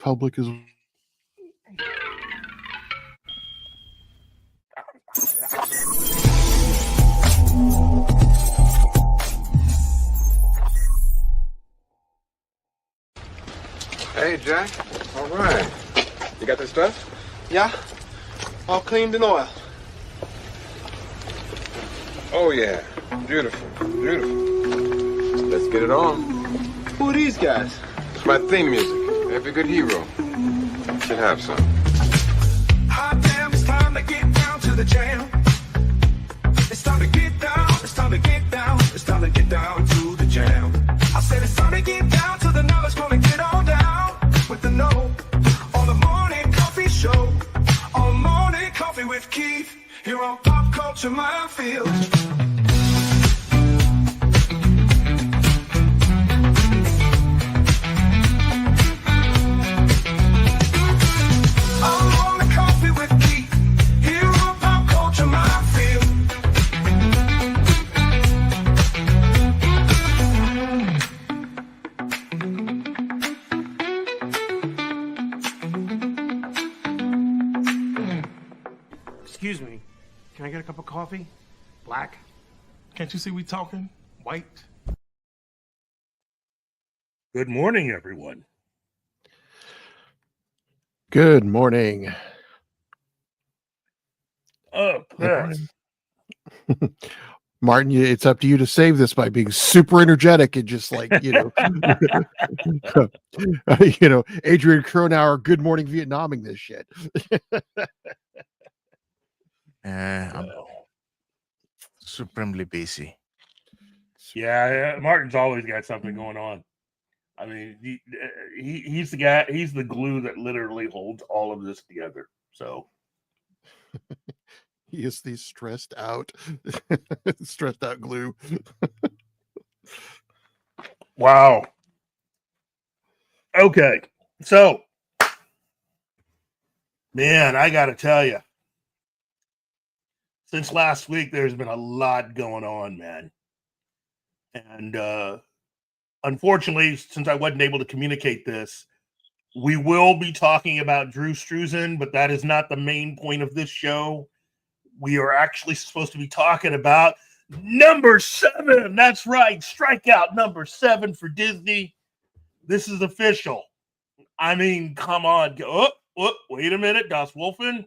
public as Hey, Jack. All right. You got this stuff? Yeah, all cleaned and oiled. Oh, yeah. Beautiful. Beautiful. Let's get it on. Who are these guys? It's my theme music. Every good hero should have some. Hot damn, it's time to get down to the jam. It's time to get down, it's time to get down, it's time to get down to the jam. I said it's time to get down to the knowledge, gonna get on down with the know. On the morning coffee show, on morning coffee with Keith, here on Pop Culture Minefield. Excuse me, can I get a cup of coffee? Black? Can't you see we talking? White? Good morning, everyone. good morning. Oh, yes. Martin, it's up to you to save this by being super energetic and just like, Adrian Cronauer, Good Morning Vietnaming this shit. I'm supremely busy. Yeah, Martin's always got something going on. I mean, he's the guy. He's the glue that literally holds all of this together. So He is the stressed out glue. wow. Okay, so man, I got to tell you, since last week, there's been a lot going on, man. And unfortunately, since I wasn't able to communicate this, we will be talking about Drew Struzan, but that is not the main point of this show. We are actually supposed to be talking about number 7. That's right. Strikeout number 7 for Disney. This is official. I mean, come on. Wait a minute. Das Wolfen.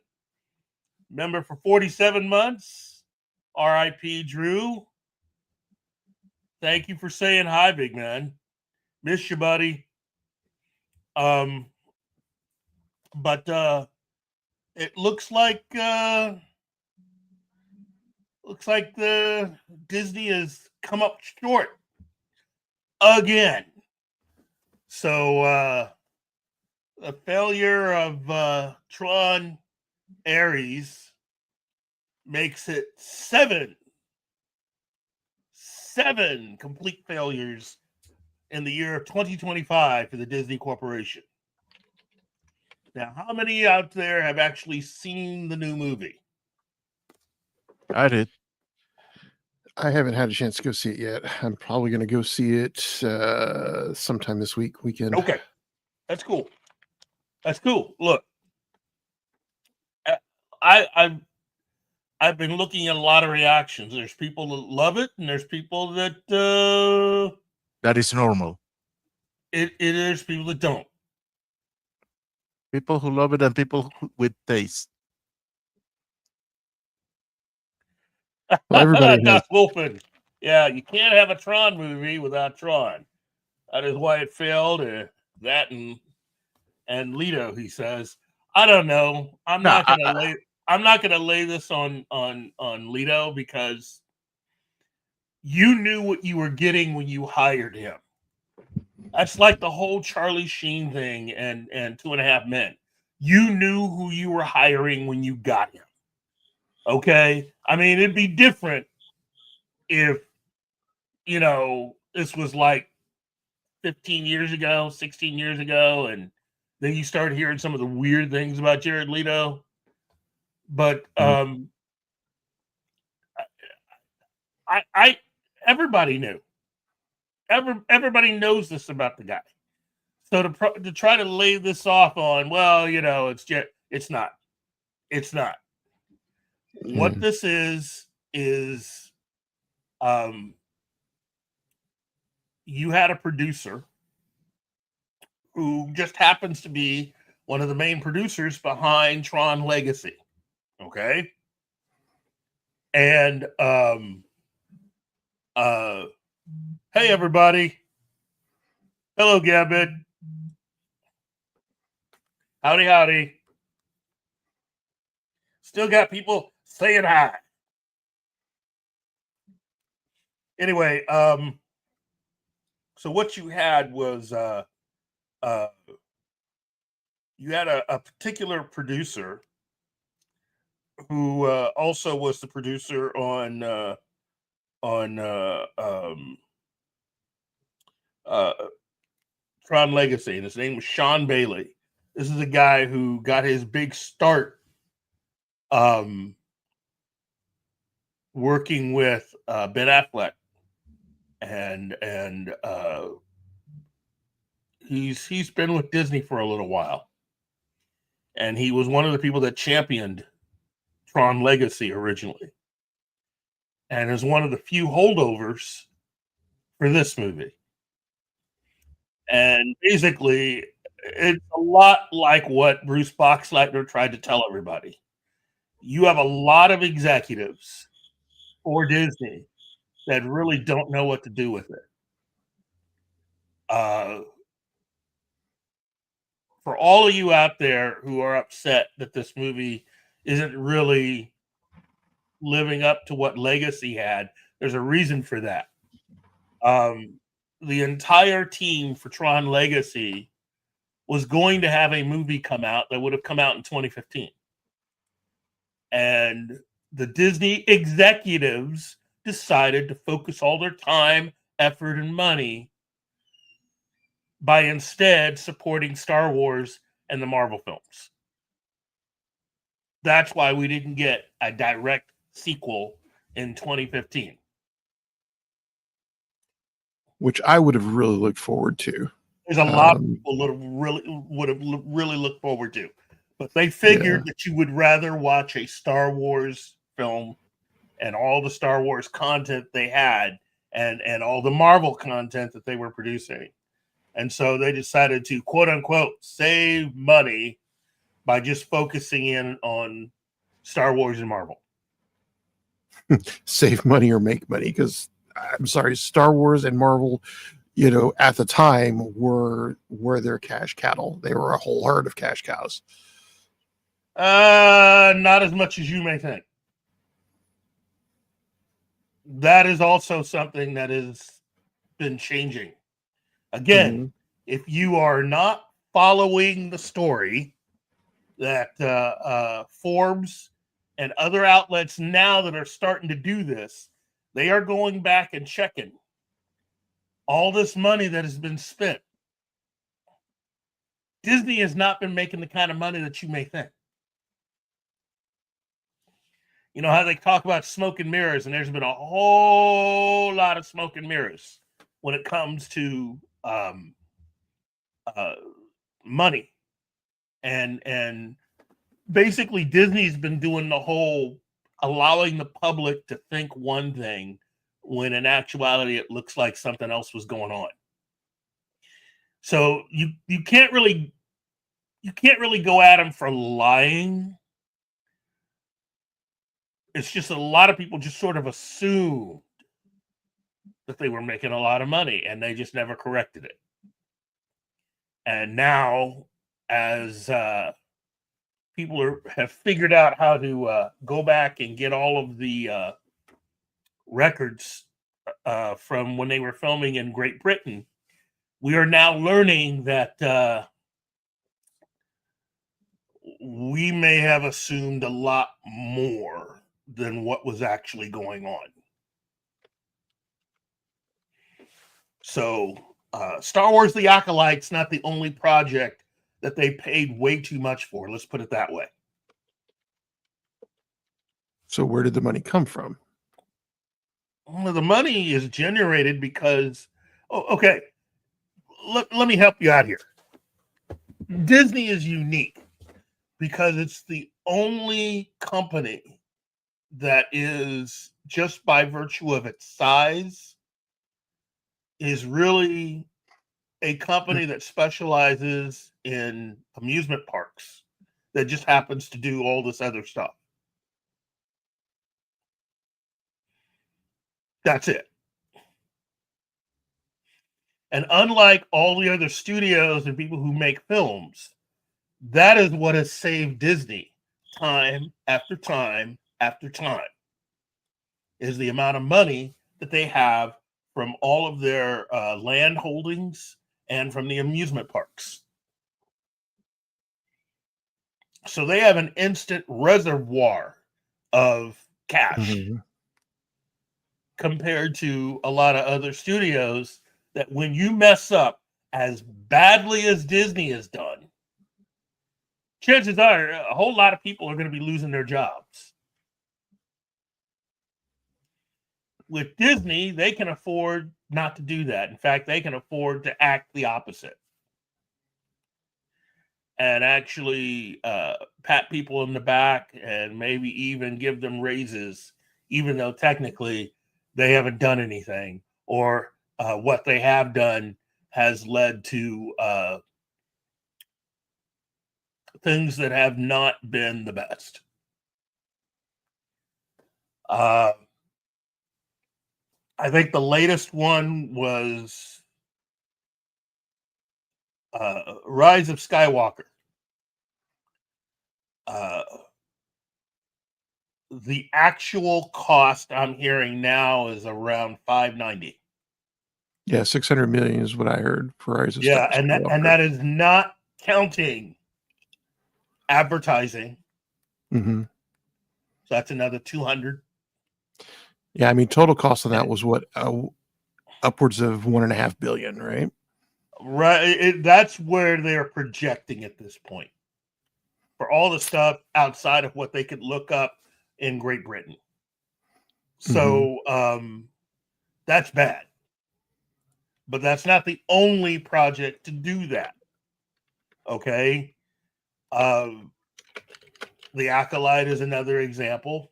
Member for 47 months. R.I.P. Drew. Thank you for saying hi, big man. Miss you, buddy. But it looks like the Disney has come up short again. So the failure of Tron Ares makes it 7 complete failures in the year of 2025 for the Disney Corporation. Now, how many out there have actually seen the new movie? I did. I haven't had a chance to go see it yet. I'm probably going to go see it sometime this weekend. Okay, that's cool. That's cool. Look, I've been looking at a lot of reactions. There's people that love it, and there's people that That is normal. it is people that don't. People who love it and people with taste. Well, everybody has. Das Wolfen. Yeah, you can't have a Tron movie without Tron. That is why it failed. That and Leto, he says. I don't know. I'm not gonna lay this on Leto because you knew what you were getting when you hired him. That's like the whole Charlie Sheen thing and 2.5 Men. You knew who you were hiring when you got him. Okay? I mean, it'd be different if, this was like 15 years ago, 16 years ago, and then you started hearing some of the weird things about Jared Leto. But everybody knew. Everybody knows this about the guy. So to try to lay this off on, well, you know, it's not. It's not. What this is you had a producer who just happens to be one of the main producers behind Tron Legacy. Okay. And hey everybody. Hello, Gavin. Howdy, howdy. Still got people saying hi. Anyway, so what you had was you had a particular producer who also was the producer on Tron Legacy, and his name was Sean Bailey. This is a guy who got his big start working with Ben Affleck, and he's been with Disney for a little while, and he was one of the people that championed Tron Legacy originally, and is one of the few holdovers for this movie. And basically, it's a lot like what Bruce Boxleitner tried to tell everybody. You have a lot of executives for Disney that really don't know what to do with it. For all of you out there who are upset that this movie isn't really living up to what Legacy had, there's a reason for that. The entire team for Tron Legacy was going to have a movie come out that would have come out in 2015. And the Disney executives decided to focus all their time, effort, and money by instead supporting Star Wars and the Marvel films. That's why we didn't get a direct sequel in 2015. Which I would have really looked forward to. There's a lot of people that would have really looked forward to. But they figured that you would rather watch a Star Wars film and all the Star Wars content they had and all the Marvel content that they were producing. And so they decided to, quote unquote, save money by just focusing in on Star Wars and Marvel. Save money or make money, because I'm sorry, Star Wars and Marvel, you know, at the time were their cash cattle. They were a whole herd of cash cows. Not as much as you may think. That is also something that has been changing. Again, if you are not following the story that Forbes and other outlets now that are starting to do this, they are going back and checking all this money that has been spent. Disney has not been making the kind of money that you may think. You know how they talk about smoke and mirrors, and there's been a whole lot of smoke and mirrors when it comes to money. And basically Disney's been doing the whole allowing the public to think one thing when in actuality it looks like something else was going on. So you can't really go at them for lying. It's just a lot of people just sort of assumed that they were making a lot of money, and they just never corrected it. And now, as people have figured out how to go back and get all of the records from when they were filming in Great Britain, we are now learning that we may have assumed a lot more than what was actually going on. So Star Wars The Acolyte's not the only project that they paid way too much for. Let's put it that way. So where did the money come from? Well, the money is generated because, okay, let me help you out here. Disney is unique because it's the only company that is, just by virtue of its size, is really a company that specializes in amusement parks that just happens to do all this other stuff. That's it. And unlike all the other studios and people who make films, that is what has saved Disney time after time after time, is the amount of money that they have from all of their land holdings and from the amusement parks. So they have an instant reservoir of cash compared to a lot of other studios that when you mess up as badly as Disney has done, chances are a whole lot of people are going to be losing their jobs. With Disney, they can afford not to do that. In fact, they can afford to act the opposite and actually pat people in the back and maybe even give them raises, even though technically they haven't done anything, or what they have done has led to things that have not been the best. I think the latest one was Rise of Skywalker. The actual cost I'm hearing now is around $590. Yeah, 600 million is what I heard for Rise of Yeah, Skywalker. and that is not counting advertising. So that's another 200. Yeah, I mean, total cost of that was what, upwards of $1.5 billion, right? Right, that's where they're projecting at this point for all the stuff outside of what they could look up in Great Britain. So that's bad, but that's not the only project to do that. Okay, The Acolyte is another example,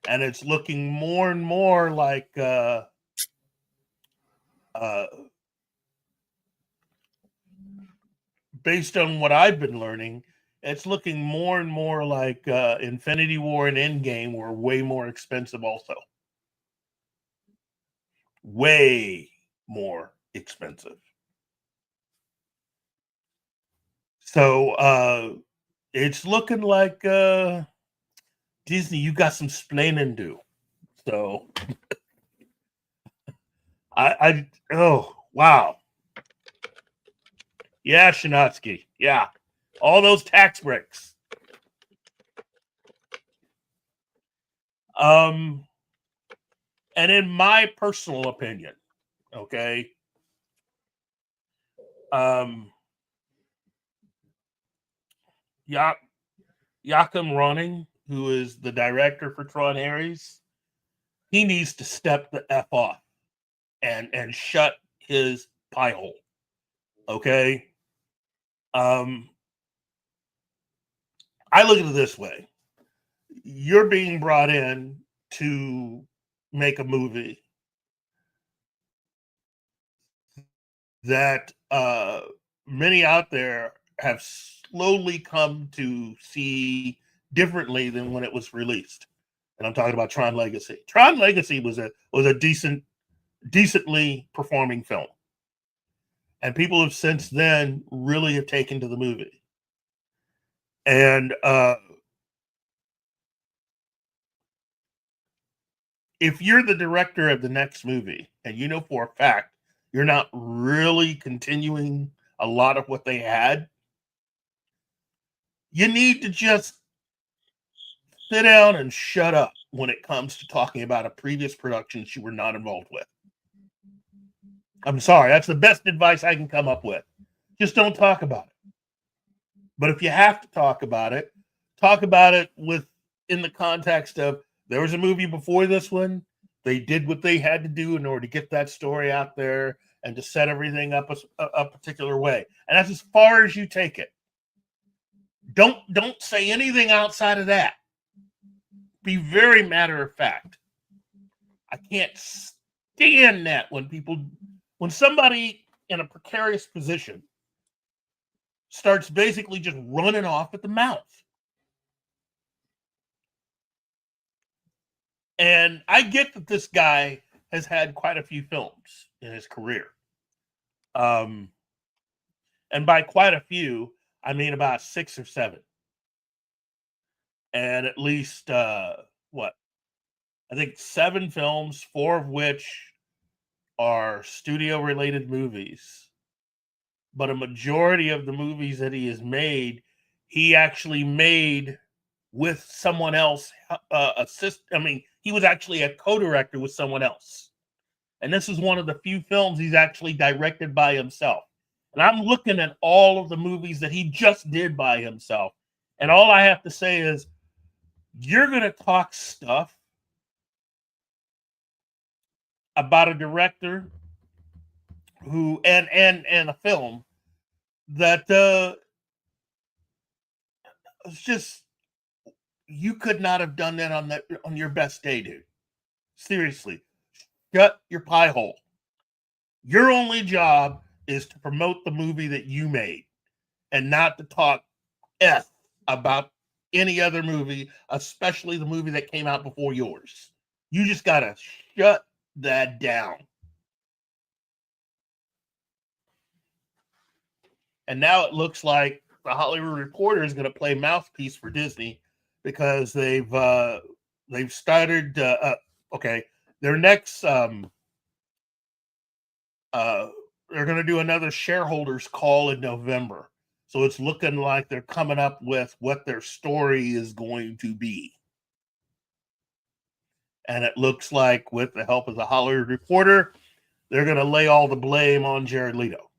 and it's looking more and more like based on what I've been learning, it's looking more and more like Infinity War and Endgame were way more expensive also. Way more expensive. So it's looking like Disney, you got some splaining to do. So oh, wow. Yeah, Shinatsky. Yeah. All those tax breaks. And in my personal opinion, okay, Joachim Ronning, who is the director for Tron Ares, he needs to step the F off and shut his pie hole. Okay. I look at it this way. You're being brought in to make a movie that many out there have slowly come to see differently than when it was released. And I'm talking about Tron Legacy. Tron Legacy was a decently performing film. And people have since then really have taken to the movie. And if you're the director of the next movie and you know for a fact you're not really continuing a lot of what they had, you need to just sit down and shut up when it comes to talking about a previous production you were not involved with. I'm sorry, that's the best advice I can come up with. Just don't talk about it. But if you have to talk about it with in the context of there was a movie before this one, They did what they had to do in order to get that story out there and to set everything up a particular way. And that's as far as you take it. Don't say anything outside of that. Be very matter of fact. I can't stand that when somebody in a precarious position starts basically just running off at the mouth. And I get that this guy has had quite a few films in his career. And by quite a few, I mean about 6 or 7. And at least, I think 7 films, 4 of which are studio-related movies. But a majority of the movies that he has made, he actually made with someone else. He was actually a co-director with someone else. And this is one of the few films he's actually directed by himself. And I'm looking at all of the movies that he just did by himself. And all I have to say is, you're going to talk stuff about a director who, and a film that it's just, you could not have done that on your best day, dude. Seriously. Shut your pie hole. Your only job is to promote the movie that you made and not to talk F about any other movie, especially the movie that came out before yours. You just got to shut that down. And now it looks like the Hollywood Reporter is going to play mouthpiece for Disney because they've started their next they're going to do another shareholders call in November. So it's looking like they're coming up with what their story is going to be. And it looks like with the help of the Hollywood Reporter, they're going to lay all the blame on Jared Leto.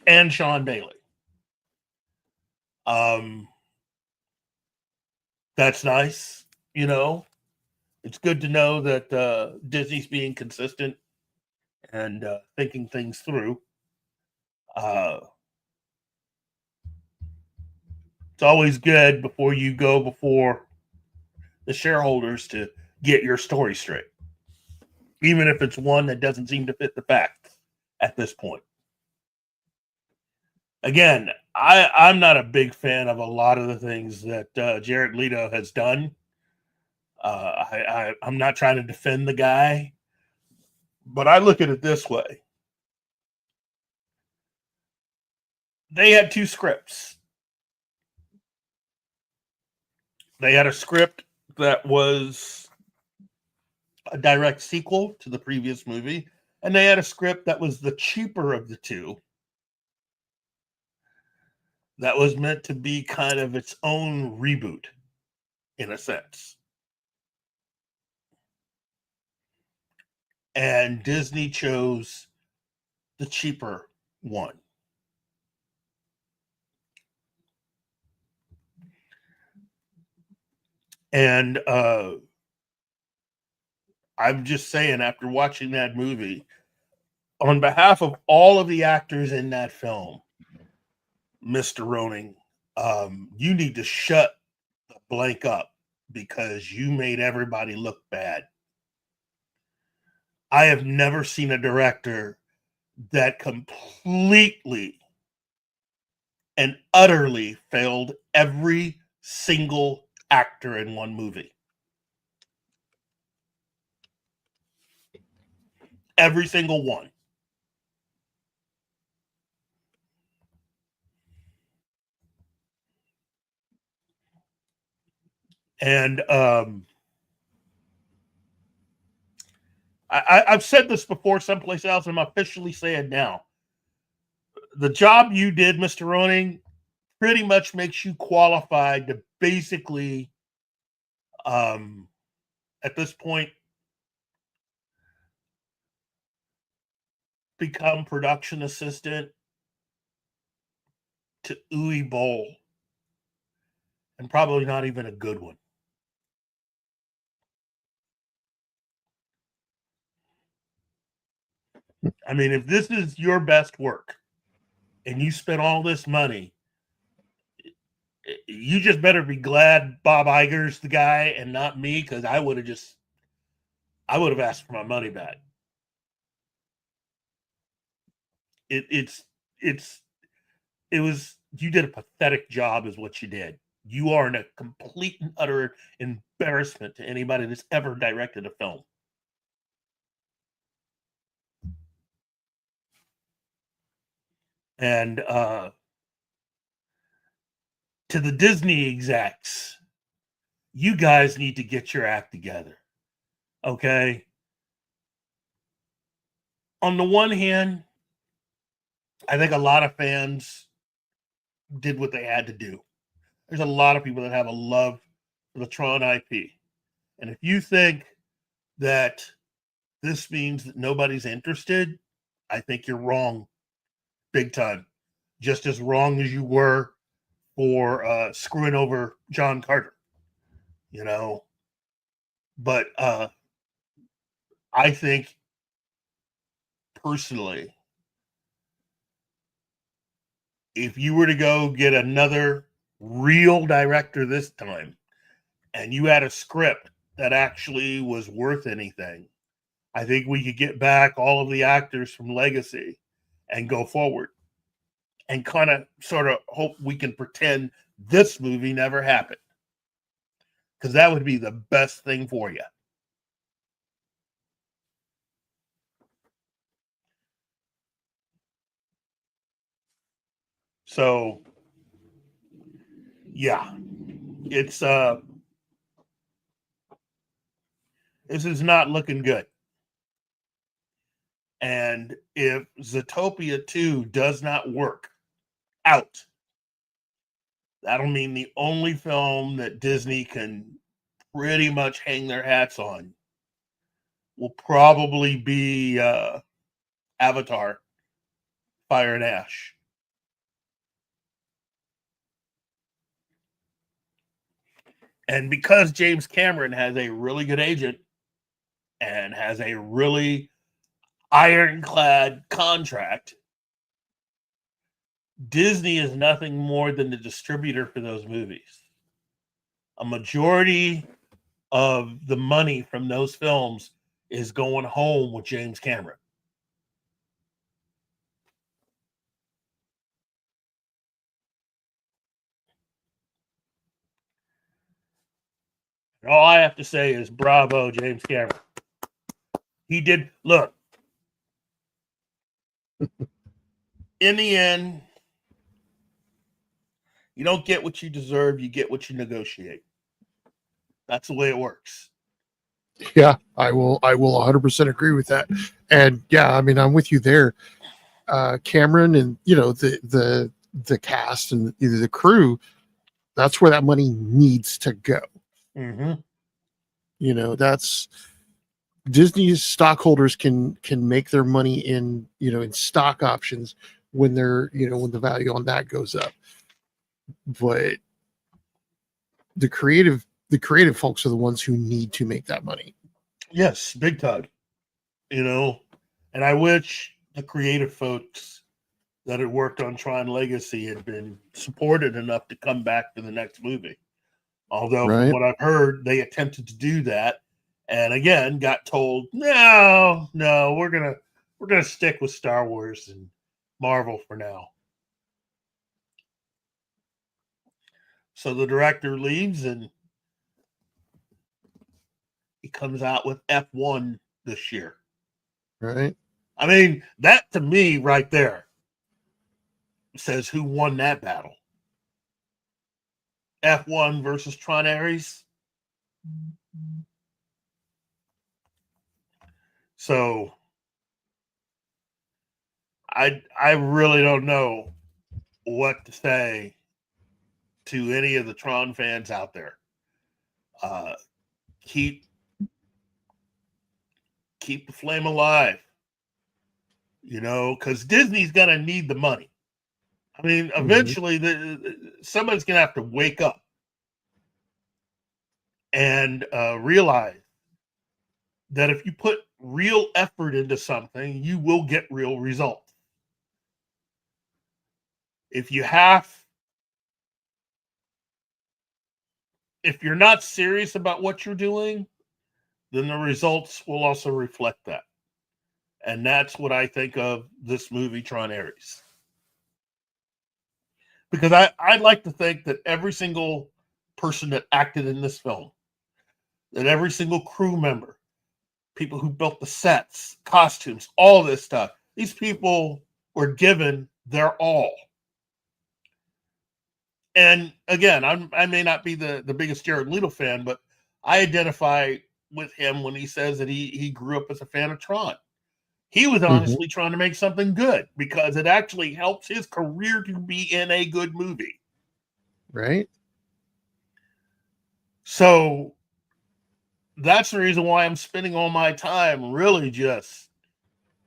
And Sean Bailey. That's nice, you know. It's good to know that Disney's being consistent and thinking things through. It's always good before you go before the shareholders to get your story straight, even if it's one that doesn't seem to fit the facts at this point. Again, I'm not a big fan of a lot of the things that Jared Leto has done. I'm not trying to defend the guy, but I look at it this way. They had 2 scripts. They had a script that was a direct sequel to the previous movie, and they had a script that was the cheaper of the 2. That was meant to be kind of its own reboot, in a sense. And Disney chose the cheaper one. And I'm just saying, after watching that movie, on behalf of all of the actors in that film, Mr. Roning, you need to shut the blank up because you made everybody look bad. I have never seen a director that completely and utterly failed every single actor in one movie. Every single one. And I've said this before someplace else, and I'm officially saying it now. The job you did, Mr. Roning, pretty much makes you qualified to basically, at this point, become production assistant to Uwe Boll and probably not even a good one. I mean, if this is your best work and you spent all this money, you just better be glad Bob Iger's the guy and not me, because I would have asked for my money back. You did a pathetic job is what you did. You are a complete and utter embarrassment to anybody that's ever directed a film. And to the Disney execs, you guys need to get your act together. Okay? On the one hand, I think a lot of fans did what they had to do. There's a lot of people that have a love for the Tron IP. And if you think that this means that nobody's interested, I think you're wrong. Big time. Just as wrong as you were for screwing over John Carter. You know? But I think, personally, if you were to go get another real director this time, and you had a script that actually was worth anything, I think we could get back all of the actors from Legacy and go forward and kind of sort of hope we can pretend this movie never happened, because that would be the best thing for you. So, yeah, it's this is not looking good. And if Zootopia 2 does not work out, that'll mean the only film that Disney can pretty much hang their hats on will probably be Avatar, Fire and Ash. And because James Cameron has a really good agent and has a really ironclad contract, Disney is nothing more than the distributor for those movies. A majority of the money from those films is going home with James Cameron. And all I have to say is bravo, James Cameron. He did, look, in the end, you don't get what you deserve, you get what you negotiate. That's the way it works. Yeah, I will 100% agree with that. And yeah, I mean, I'm with you there. Cameron and, you know, the cast and either the crew, that's where that money needs to go. Mm-hmm. You know, that's Disney's stockholders can make their money in, you know, in stock options when they're, you know, when the value on that goes up. But the creative folks are the ones who need to make that money. Yes, big time. You know, and I wish the creative folks that had worked on Tron Legacy had been supported enough to come back to the next movie. Although, Right. from what I've heard, they attempted to do that, and again got told, "No, we're gonna stick with Star Wars and Marvel for now." So the director leaves, and he comes out with F1 this year. Right. I mean, that to me right there says who won that battle. F1 versus Tron Ares. So I really don't know what to say to any of the Tron fans out there. Keep the flame alive, you know, because Disney's gonna need the money. I mean, eventually somebody's gonna have to wake up and realize that if you put real effort into something, you will get real results. If you're not serious about what you're doing, then the results will also reflect that. And that's what I think of this movie, Tron Ares. Because I'd like to think that every single person that acted in this film, that every single crew member, people who built the sets, costumes, all this stuff, these people were given their all. And again, I may not be the biggest Jared Leto fan, but I identify with him when he says that he grew up as a fan of Tron. He was honestly trying to make something good because it actually helps his career to be in a good movie. Right. So that's the reason why I'm spending all my time really just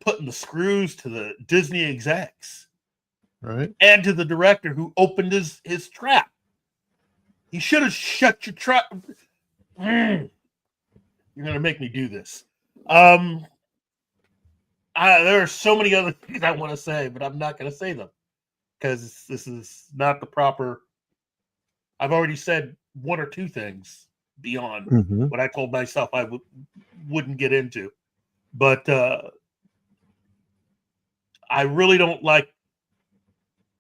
putting the screws to the Disney execs. Right. And to the director who opened his trap. He should have shut your trap. You're going to make me do this. There are so many other things I want to say, but I'm not going to say them because this is not the proper. I've already said one or two things beyond what I told myself I wouldn't get into. But I really don't like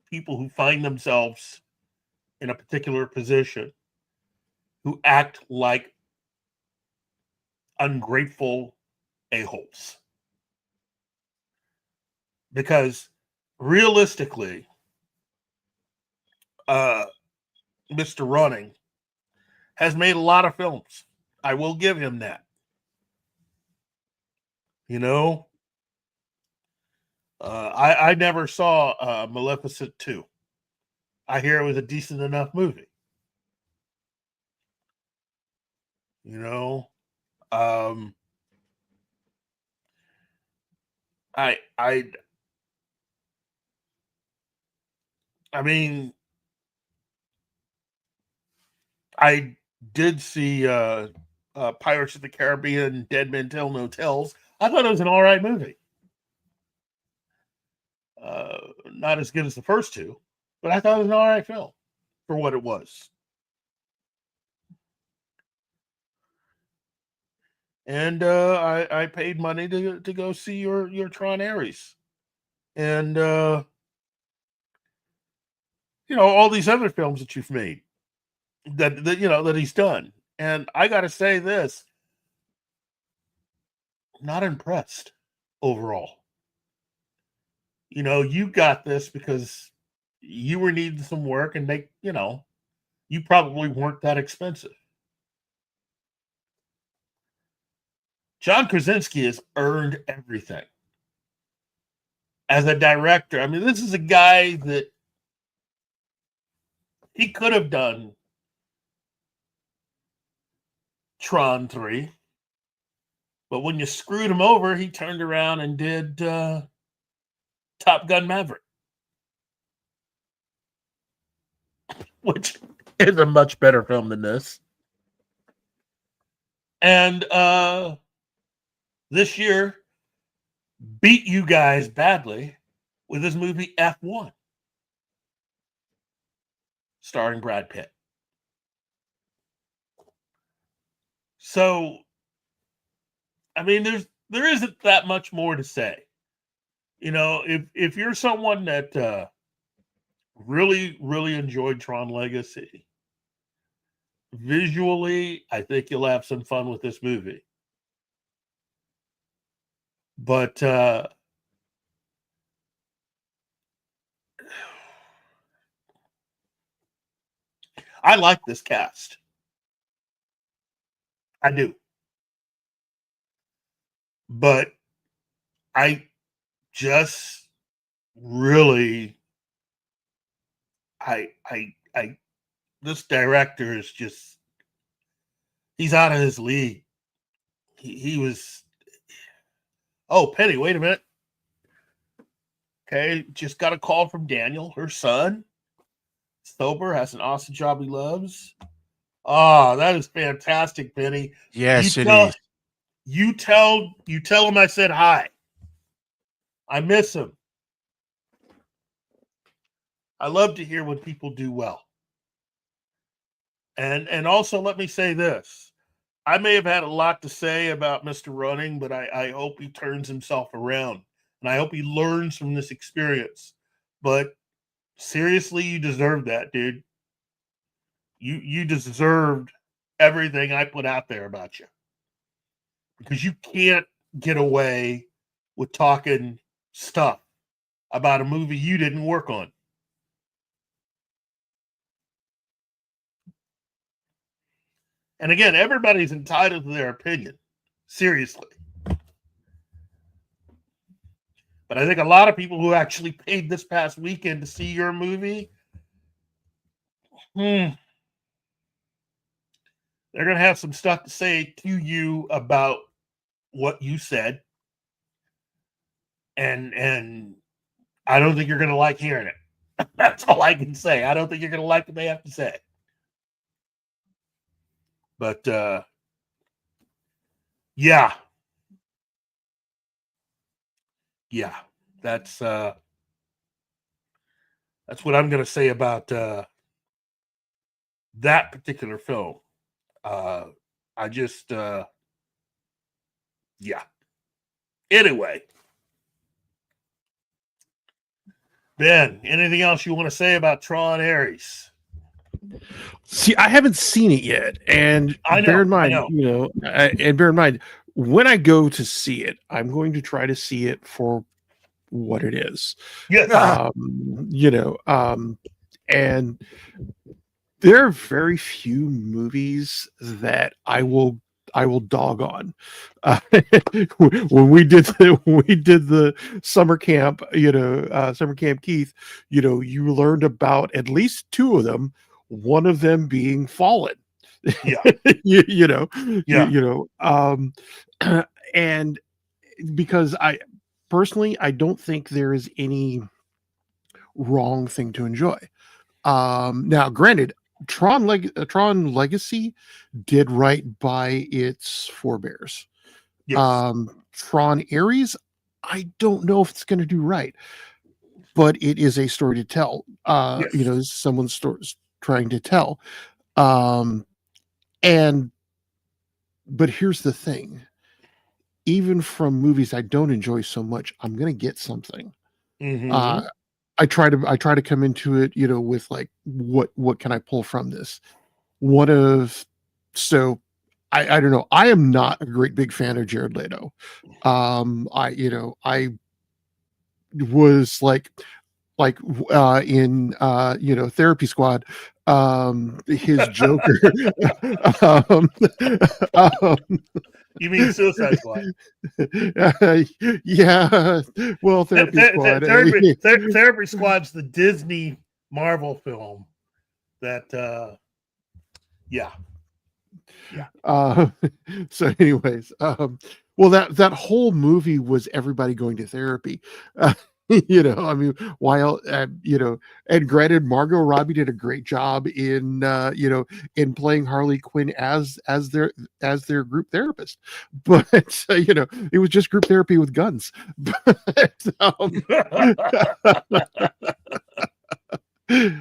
people who find themselves in a particular position who act like ungrateful a-holes. Because realistically, Mr. Running has made a lot of films. I will give him that. You know, I never saw Maleficent 2. I hear it was a decent enough movie. You know, I mean, I did see Pirates of the Caribbean, Dead Men Tell No Tales. I thought it was an all right movie. Not as good as the first two, but I thought it was an all right film for what it was. And I paid money to go see your Tron Ares. And, you know, all these other films that you've made that you know, that he's done. And I got to say this, not impressed overall. You know, you got this because you were needing some work and they, you know, you probably weren't that expensive. John Krasinski has earned everything. As a director, I mean, this is a guy that he could have done Tron 3, but when you screwed him over, he turned around and did Top Gun Maverick, which is a much better film than this. And this year beat you guys badly with his movie F1, starring Brad Pitt. So, I mean, there isn't that much more to say. You know, if you're someone that really, really enjoyed Tron Legacy, visually, I think you'll have some fun with this movie. But I like this cast. I do. But I just really I this director is just, he's out of his league. He was, oh, Penny, wait a minute. Okay, just got a call from Daniel, her son. Sober, has an awesome job he loves. Oh, that is fantastic, Benny. Yes, you it tell, is. You tell him I said hi. I miss him. I love to hear when people do well. And also let me say this. I may have had a lot to say about Mr. Running, but I hope he turns himself around. And I hope he learns from this experience. But seriously, you deserve that, dude. You deserved everything I put out there about you. Because you can't get away with talking stuff about a movie you didn't work on. And again, everybody's entitled to their opinion. Seriously. But I think a lot of people who actually paid this past weekend to see your movie, they're going to have some stuff to say to you about what you said. And I don't think you're going to like hearing it. That's all I can say. I don't think you're going to like what they have to say. But yeah, that's what I'm going to say about that particular film. I just yeah. Anyway, Ben, anything else you want to say about Tron Ares? See, I haven't seen it yet, and I know, bear in mind, I know. you know, and bear in mind, when I go to see it, I'm going to try to see it for what it is. Yes. You know, and there are very few movies that I will dog on. When we did the summer camp, you know, summer camp Keith, you know, you learned about at least two of them. One of them being Fallen. Yeah. you know, Yeah. you know, and because I personally, I don't think there is any wrong thing to enjoy. Now, granted, Tron Legacy did right by its forebears. Yes. Tron Ares, I don't know if it's going to do right, but it is a story to tell. Yes. You know, someone's story trying to tell. And but here's the thing: even from movies I don't enjoy so much, I'm going to get something. Mm-hmm. I try to come into it, you know, with like what can I pull from this? So I don't know. I am not a great big fan of Jared Leto. I was like in you know, Therapy Squad, his Joker. um, um, You mean Suicide Squad? Yeah, well, Therapy Squad. Therapy Squad's the Disney Marvel film that yeah. So anyways, well, that whole movie was everybody going to therapy. You know, I mean, while you know, and granted, Margot Robbie did a great job in you know, in playing Harley Quinn as their group therapist, but you know, it was just group therapy with guns. But,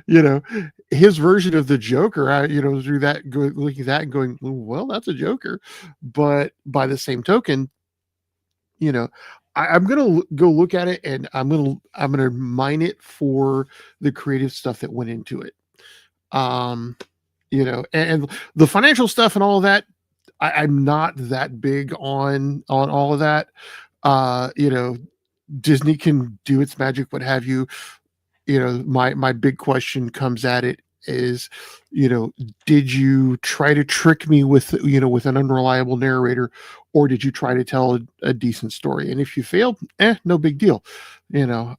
you know, his version of the Joker, you know, through that, looking at that and going, well, that's a Joker. But by the same token, you know, I'm gonna go look at it, and I'm gonna mine it for the creative stuff that went into it. You know, and the financial stuff and all of that, I'm not that big on all of that. You know, Disney can do its magic, what have you. You know, my big question comes at it is, you know, did you try to trick me with, you know, with an unreliable narrator, or did you try to tell a decent story? And if you failed, no big deal, you know,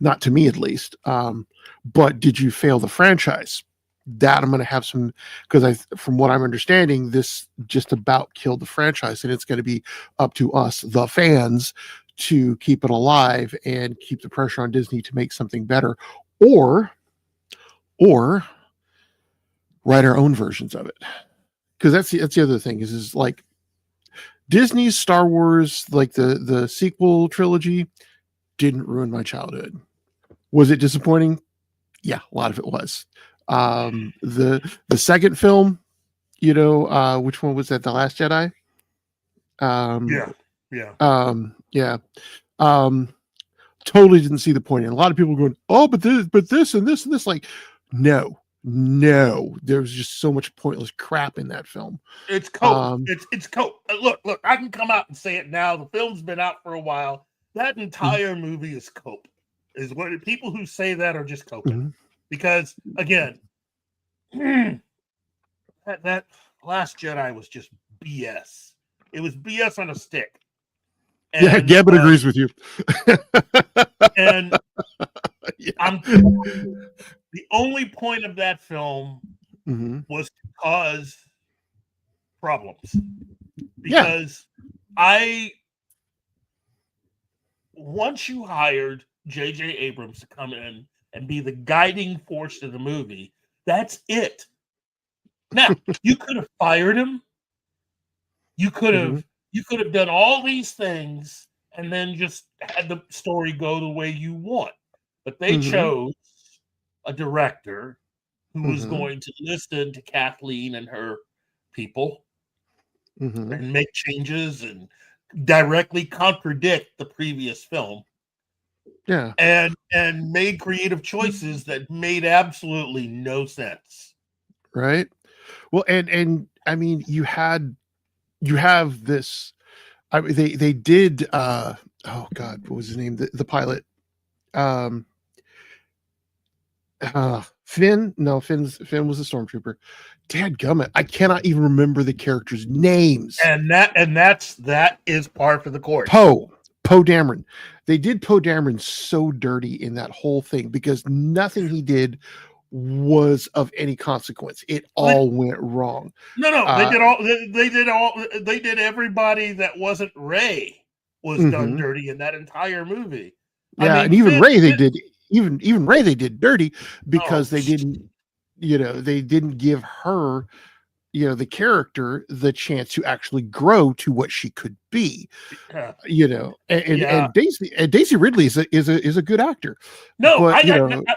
not to me at least. But did you fail the franchise? That I'm going to have some, because from what I'm understanding, this just about killed the franchise, and it's going to be up to us, the fans, to keep it alive and keep the pressure on Disney to make something better, or write our own versions of it. Because that's the other thing is like Disney's Star Wars, like the sequel trilogy, didn't ruin my childhood. Was it disappointing? Yeah, a lot of it was. The second film, which one was that? The Last Jedi. Yeah. Totally didn't see the point. And a lot of people going, oh, but this and this and this. Like, no, there was just so much pointless crap in that film. It's cope. It's cope. Look, I can come out and say it now. The film's been out for a while. That entire movie is cope. Is what people who say that are just coping. Because again, that Last Jedi was just BS. It was BS on a stick. And, Gambit agrees with you. And the only point of that film was to cause problems. Because once you hired J.J. Abrams to come in and be the guiding force of the movie, that's it. Now, you could have fired him. You could have done all these things and then just had the story go the way you want. But they chose a director who was going to listen to Kathleen and her people and make changes and directly contradict the previous film. Yeah. And made creative choices that made absolutely no sense. Right. Well, and I mean, you have this. I mean, they did. Oh God, what was his name? The pilot. Finn. No, Finn was a stormtrooper. Dadgummit, I cannot even remember the characters' names. And that is par for the course. Poe Dameron. They did Poe Dameron so dirty in that whole thing because nothing he did was of any consequence. It all went wrong. No, they did everybody that wasn't Rey was done dirty in that entire movie. Yeah, I mean, and even Rey they did even Rey they did dirty because they didn't give her the character the chance to actually grow to what she could be. And Daisy Ridley is a good actor. No, but,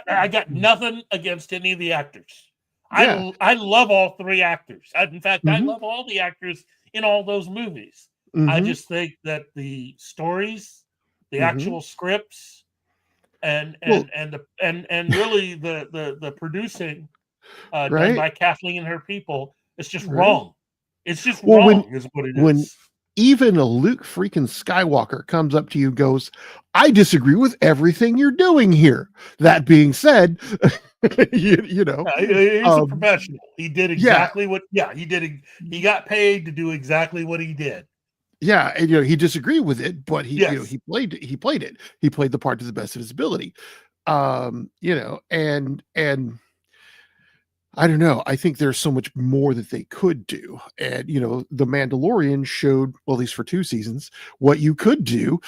I got nothing against any of the actors. Yeah. I love all three actors. In fact, I love all the actors in all those movies. I just think that the stories, the actual scripts, and really the producing done by Kathleen and her people, it's just wrong. It's just wrong is what it is. When even a Luke freaking Skywalker comes up to you and goes, I disagree with everything you're doing here. That being said, he's a professional. He did exactly he did. He got paid to do exactly what he did. Yeah, and he disagreed with it, but he played it. He played the part to the best of his ability. And I don't know. I think there's so much more that they could do. And, The Mandalorian showed, well, at least for 2 seasons, what you could do,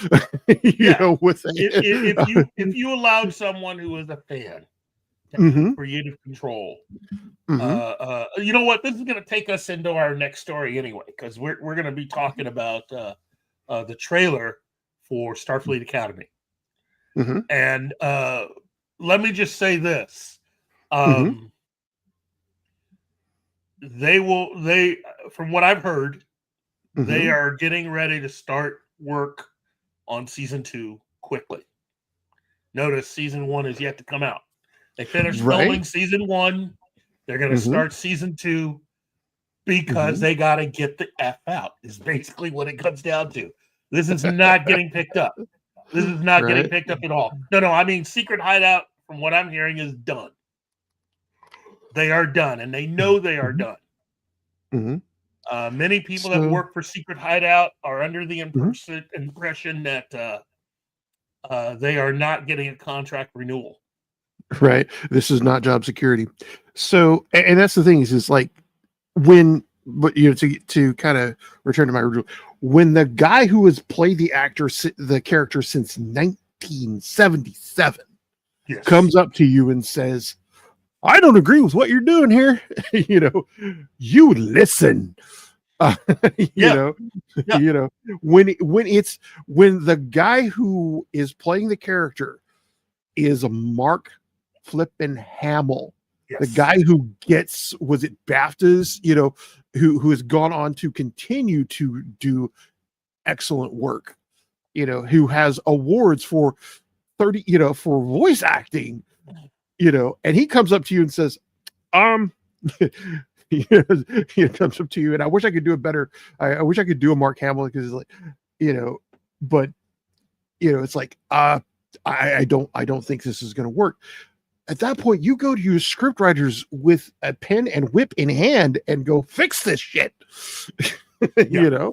with it. If you allowed someone who is a fan to have creative control, you know what? This is going to take us into our next story anyway, because we're going to be talking about the trailer for Starfleet Academy. And let me just say this. They from what I've heard, they are getting ready to start work on season 2 quickly. Notice season 1 is yet to come out. They finished filming season 1. They're going to start season 2 because they got to get the F out is basically what it comes down to. This is not getting picked up. This is not getting picked up at all. No, I mean, Secret Hideout, from what I'm hearing, is done. They are done, and they know they are done. Many people that work for Secret Hideout are under the impression that they are not getting a contract renewal. Right. This is not job security. So, and that's the thing is like to kind of return to my original, when the guy who has played the character since 1977 comes up to you and says, I don't agree with what you're doing here. You listen. Uh, you Yeah. know, Yeah. when the guy who is playing the character is a Mark flippin' Hamill, the Yes. guy who was it BAFTAs, who has gone on to continue to do excellent work, who has awards for 30, for voice acting, and he comes up to you and says, he comes up to you, and I wish I could do it better. I wish I could do a Mark Hamill, because it's like, but it's like, I don't think this is going to work. At that point, you go to your script writers with a pen and whip in hand and go, fix this shit. Yeah.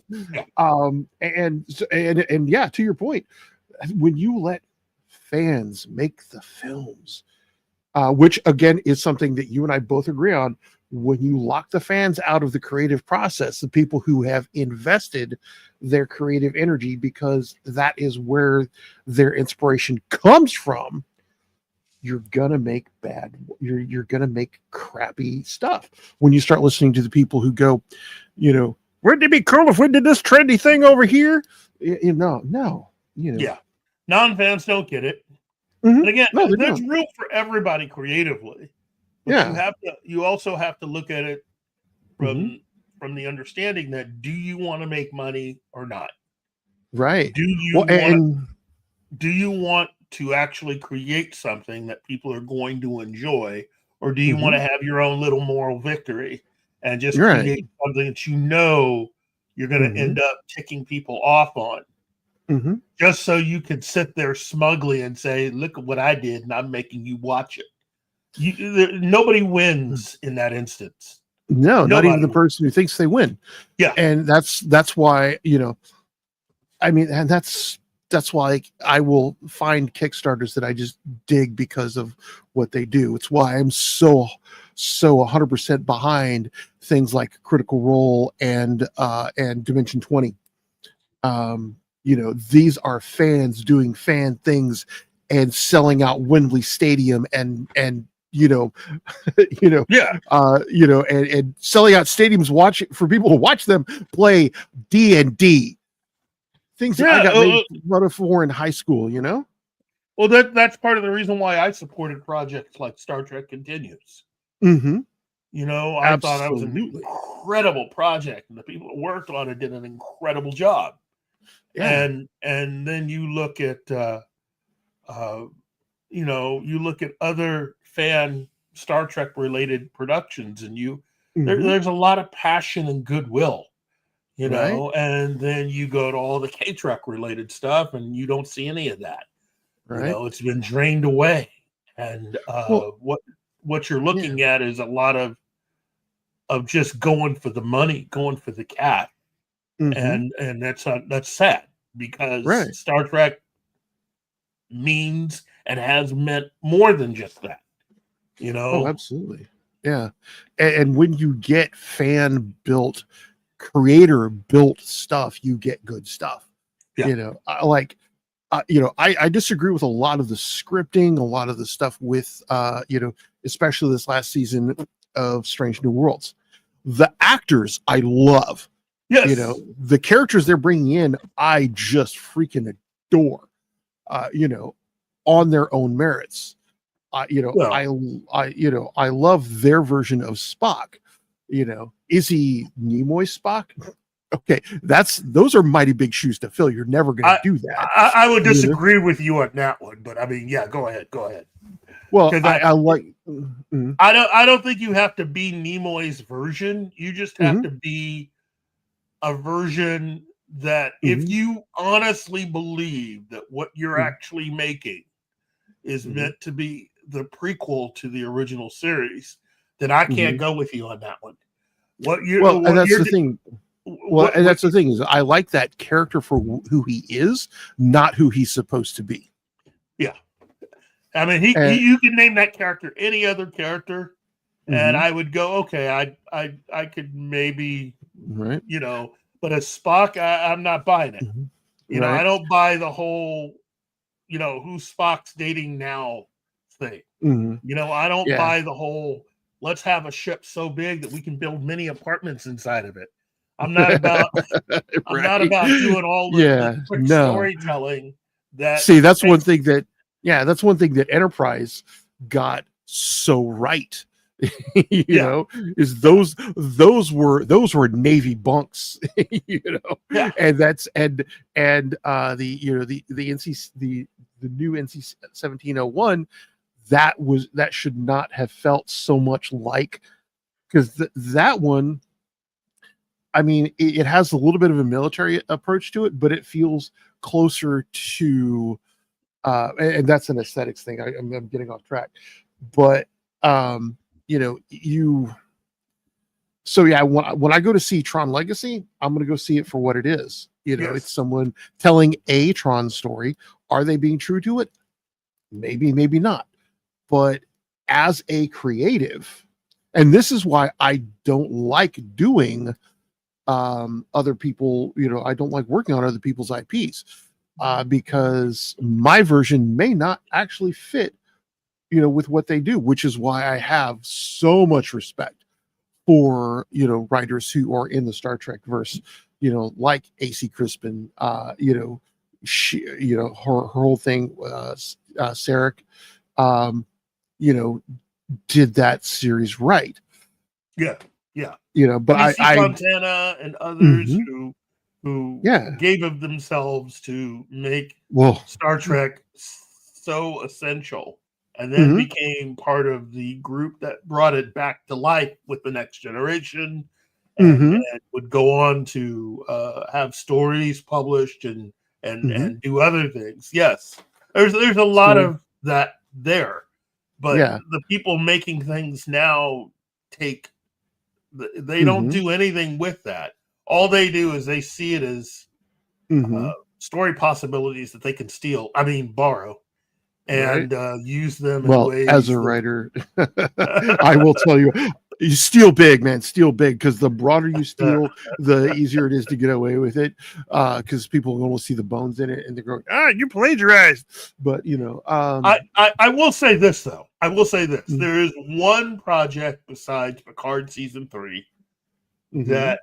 And yeah, to your point, when you let fans make the films, which again is something that you and I both agree on, when you lock the fans out of the creative process, the people who have invested their creative energy, because that is where their inspiration comes from, you're gonna make you're gonna make crappy stuff. When you start listening to the people who go, wouldn't it be cool if we did this trendy thing over here? No. Yeah. Non-fans don't get it. Mhm. And again, No, they there's don't. room for everybody creatively. But Yeah. you also have to look at it Mhm. from the understanding that, do you want to make money or not? Right. Do you Well, want to actually create something that people are going to enjoy, or do you want to have your own little moral victory and just Right. create something that you're going to end up ticking people off on, just so you can sit there smugly and say, look at what I did, and I'm making you watch it. Nobody wins in that instance. No, not even Nobody the person who thinks they win. Yeah. And that's why, and that's why I will find Kickstarters that I just dig because of what they do. It's why I'm so 100% behind things like Critical Role and Dimension 20. These are fans doing fan things and selling out Wembley Stadium and Yeah. and selling out stadiums for people to watch them play D&D. Things that I got made fun for in high school, Well, that's part of the reason why I supported projects like Star Trek Continues. Mm-hmm. I thought that was an incredible project, and the people that worked on it did an incredible job. Yeah. And then you look at you look at other fan Star Trek related productions, and there's a lot of passion and goodwill, Right. and then you go to all the K-Trek related stuff, and you don't see any of that. Right. It's been drained away, and what you're looking at is a lot of just going for the money, going for the cat, and that's sad, because Star Trek means and has meant more than just that. Oh, absolutely. Yeah. And when you get fan built, creator built stuff, you get good stuff. Yeah. I disagree with a lot of the scripting, a lot of the stuff with, especially this last season of Strange New Worlds. The actors I love. Yes. The characters they're bringing in, I just freaking adore. On their own merits. I love their version of Spock. Is he Nimoy Spock? Okay, those are mighty big shoes to fill. You're never going to do that. I would disagree with you on that one, but I mean, yeah, go ahead. Well, I don't think you have to be Nimoy's version. You just have to be a version that, if you honestly believe that what you're actually making is meant to be the prequel to the original series, then I can't go with you on that one. That's the thing. Well, and that's the thing, is I like that character for who he is, not who he's supposed to be. Yeah. I mean, you can name that character any other character, and I would go, okay, I could maybe, but as Spock, I'm not buying it. I don't buy the whole, who Spock's dating now thing. Mhm. You know, I don't Yeah. buy the whole let's have a ship so big that we can build many apartments inside of it. I'm not about I'm not Right. about doing all Yeah, the quick no. storytelling that See, that's one makes thing that, yeah, that's one thing that Enterprise got so right. You Yeah. know, is those were Navy bunks, you know, Yeah. and that's and the you know the NC the new NC 1701, that should not have felt so much like, because that one, I mean, it has a little bit of a military approach to it, but it feels closer to, and that's an aesthetics thing. I'm getting off track, but you know, so yeah, when I go to see Tron Legacy, I'm going to go see it for what it is. You know, it's Yes. someone telling a Tron story. Are they being true to it? Maybe, maybe not. But as a creative, and this is why I don't like doing other people, you know, I don't like working on other people's IPs, because my version may not actually fit, you know, with what they do, which is why I have so much respect for, you know, writers who are in the Star Trek verse, you know, like AC Crispin, you know, you know, her whole thing, Sarek, you know, did that series right, Yeah. Yeah. you know, but PC I Fontana and others Mhm. who Yeah, gave of themselves to make well, Star Trek so essential, and then mhm, became part of the group that brought it back to life with the Next Generation, mhm, and would go on to have stories published mhm. and do other things. Yes, there's a lot So of that there, but yeah, the people making things now take they don't mhm, do anything with that. All they do is they see it as mhm, story possibilities that they can steal. I mean, borrow right. and use them in Well, as ways a that. writer, I will tell you, you steal big, man, steal big, because the broader you steal, the easier it is to get away with it. Because people will see the bones in it and they're going, "Ah, you plagiarized." But you know, I will say this though. I will say this. mm, There is one project besides Picard season 3 mhm, that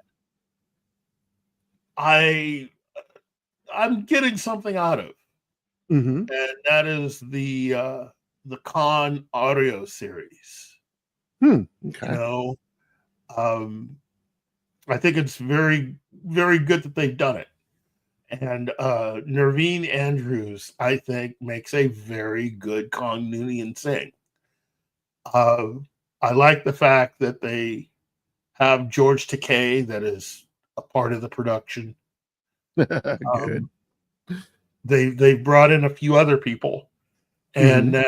I I'm getting something out of, mhm. and that is the Con audio series. You Okay. know, um, I think it's very very good that they've done it. And Nervine Andrews, I think, makes a very good Kong Noonien sing. Uh, I like the fact that they have George Takei that is a part of the production. Good. Um, they brought in a few other people, and Mhm,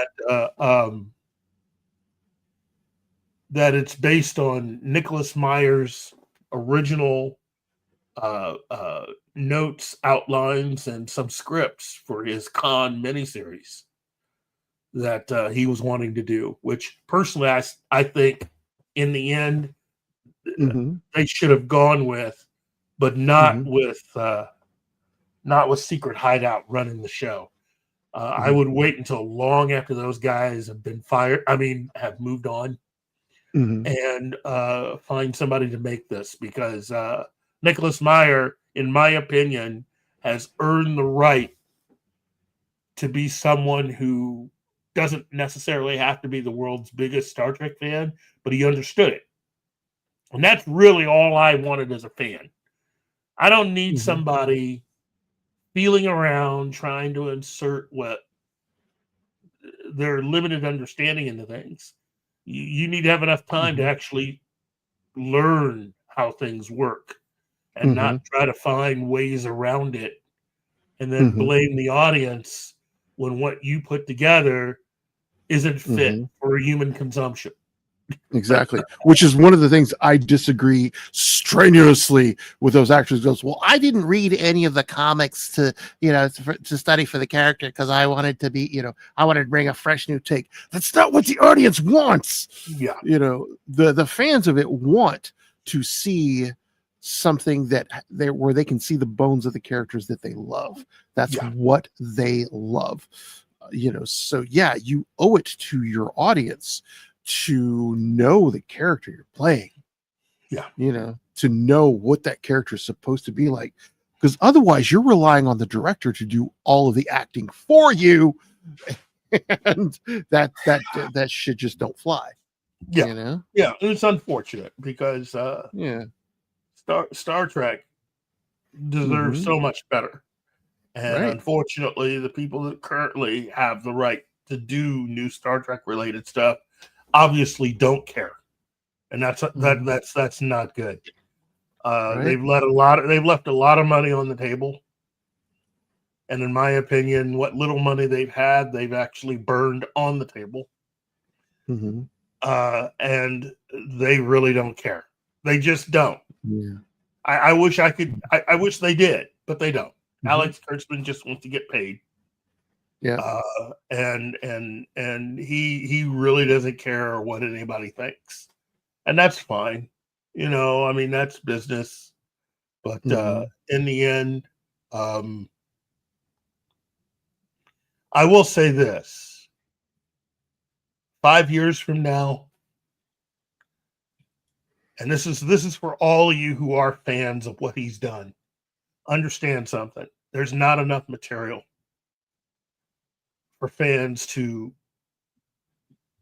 that it's based on Nicholas Meyer's original notes, outlines, and some scripts for his Con miniseries that he was wanting to do. Which personally, I think in the end mhm, they should have gone with, but mhm, not with Secret Hideout running the show. I mhm, would wait until long after those guys have been fired. I mean, have moved on, mhm, and find somebody to make this because Nicholas Meyer, in my opinion, has earned the right to be someone who doesn't necessarily have to be the world's biggest Star Trek fan, but he understood it. And that's really all I wanted as a fan. I don't need mhm, somebody feeling around trying to insert what their limited understanding into things. You need to have enough time to mhm, actually learn how things work and mhm, not try to find ways around it and then mhm, blame the audience when what you put together isn't fit mhm. for human consumption. Exactly. Which is one of the things I disagree strenuously with those actors. Goes, well, I didn't read any of the comics to, you know, to study for the character because I wanted to be, you know, I wanted to bring a fresh new take. That's not what the audience wants. Yeah. You know, the fans of it want to see something that where they can see the bones of the characters that they love. That's Yeah. what they love. So yeah, you owe it to your audience to know the character you're playing. Yeah. To know what that character is supposed to be like, because otherwise you're relying on the director to do all of the acting for you, and that shit just don't fly. Yeah. Yeah, it's unfortunate because Yeah. Star Trek deserves so much better. And Right. unfortunately, the people that currently have the right to do new Star Trek related stuff obviously don't care. And that's not good. Right. They've left a lot of money on the table. And in my opinion, what little money they've had, they've actually burned on the table. And they really don't care. They just don't. Yeah. I wish I could. I wish they did, but they don't. Alex Kurtzman just wants to get paid. Yeah. And he really doesn't care what anybody thinks, and that's fine. I mean, that's business. But in the end, I will say this: 5 years from now, and this is for all of you who are fans of what he's done. Understand something. There's not enough material for fans to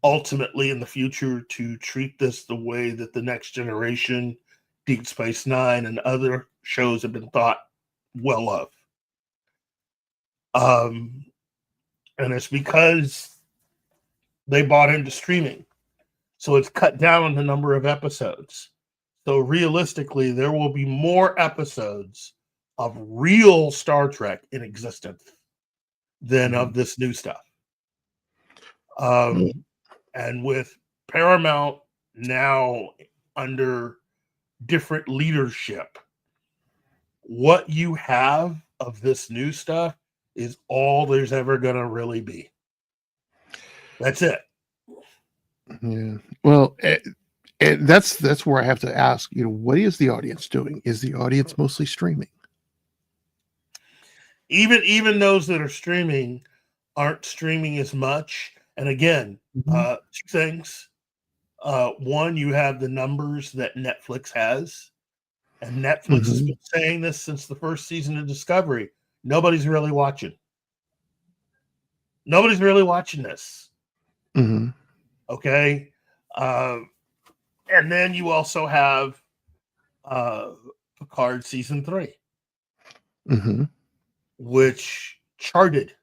ultimately in the future to treat this the way that the Next Generation, Deep Space Nine, and other shows have been thought well of. And it's because they bought into streaming. So it's cut down the number of episodes. So realistically, there will be more episodes of real Star Trek in existence than of this new stuff. And with Paramount now under different leadership, what you have of this new stuff is all there's ever going to really be. That's it. Yeah. Well, that's where I have to ask, what is the audience doing? Is the audience mostly streaming? Even those that are streaming aren't streaming as much. And again, two things. One, you have the numbers that Netflix has. And Netflix has been saying this since the first season of Discovery. Nobody's really watching. Nobody's really watching this. Okay. And then you also have Picard season 3, which charted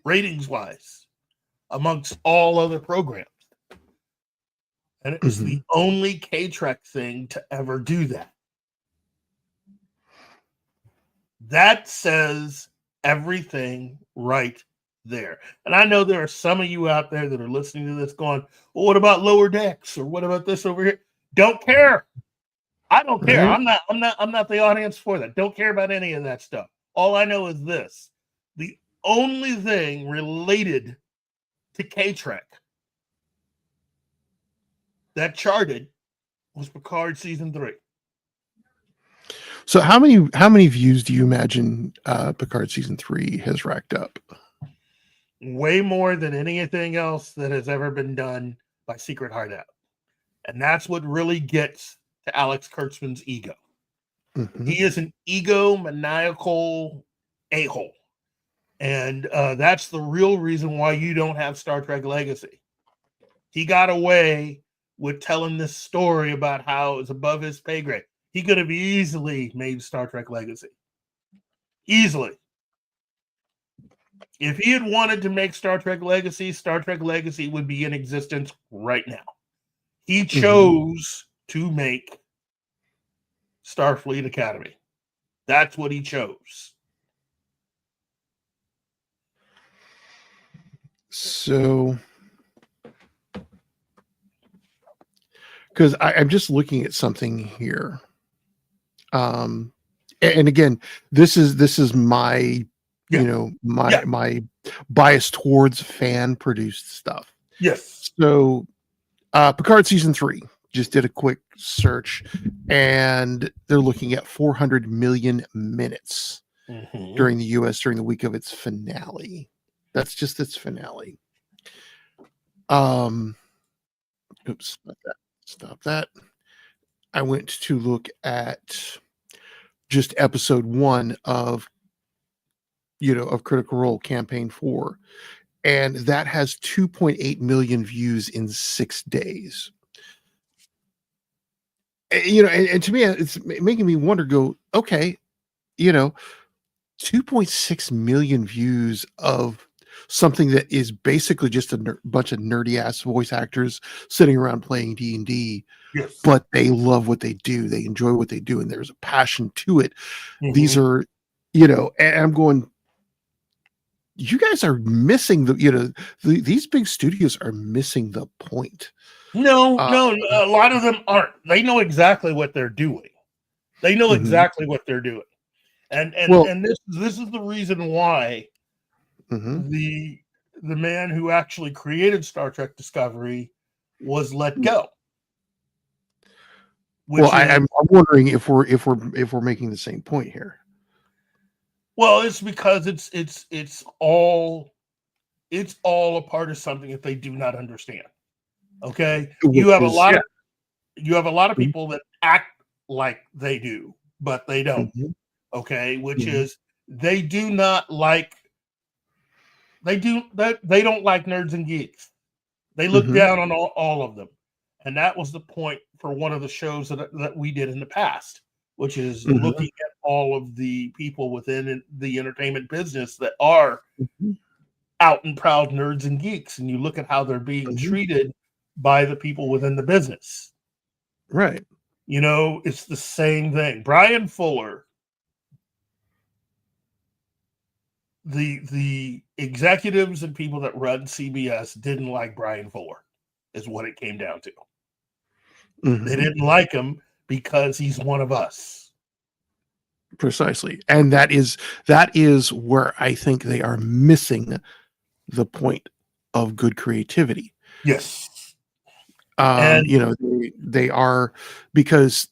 ratings wise amongst all other programs. And it was the only K-Trek thing to ever do that. That says everything right there. And I know there are some of you out there that are listening to this going, well, what about Lower Decks? Or what about this over here? Don't care. I don't care. Right. I'm not the audience for that. Don't care about any of that stuff. All I know is this. The only thing related to K-Trek that charted was Picard season 3. So how many views do you imagine Picard season 3 has racked up? Way more than anything else that has ever been done by Secret Hideout. And that's what really gets to Alex Kurtzman's ego. He is an egomaniacal a-hole. And that's the real reason why you don't have Star Trek Legacy. He got away with telling this story about how it was above his pay grade. He could have easily made Star Trek Legacy. Easily. If he had wanted to make Star Trek Legacy would be in existence right now. He chose to make Starfleet Academy. That's what he chose. So, because I'm just looking at something here. And again, this is my my bias towards fan produced stuff. Yes. So Picard season 3 just did a quick search and they're looking at 400 million minutes Mhm. during the US during the week of its finale. That's just its finale. Oops, stop that. I went to look at just episode 1 of of Critical Role Campaign 4, and that has 2.8 million views in 6 days. And to me, it's making me wonder, go, okay, 2.6 million views of something that is basically just a bunch of nerdy ass voice actors sitting around playing D&D, Yes. but they love what they do. They enjoy what they do, and there's a passion to it. These are, and I'm going, you guys are missing these big studios are missing the point. No, a lot of them aren't. They know exactly what they're doing. They know exactly what they're doing. And this is the reason why the man who actually created Star Trek Discovery was let go. I'm wondering if we're making the same point here. Well, it's because it's all a part of something that they do not understand. Okay, you have a lot of people that act like they do, but they don't. Okay, which is they don't like nerds and geeks. They look down on all of them, and that was the point for one of the shows that we did in the past, which is looking at all of the people within the entertainment business that are out and proud nerds and geeks, and you look at how they're being treated by the people within the business. Right. It's the same thing. Brian Fuller, the executives and people that run CBS didn't like Brian Fuller, is what it came down to. They didn't like him because he's one of us. Precisely. And that is where I think they are missing the point of good creativity. Yes. They are, because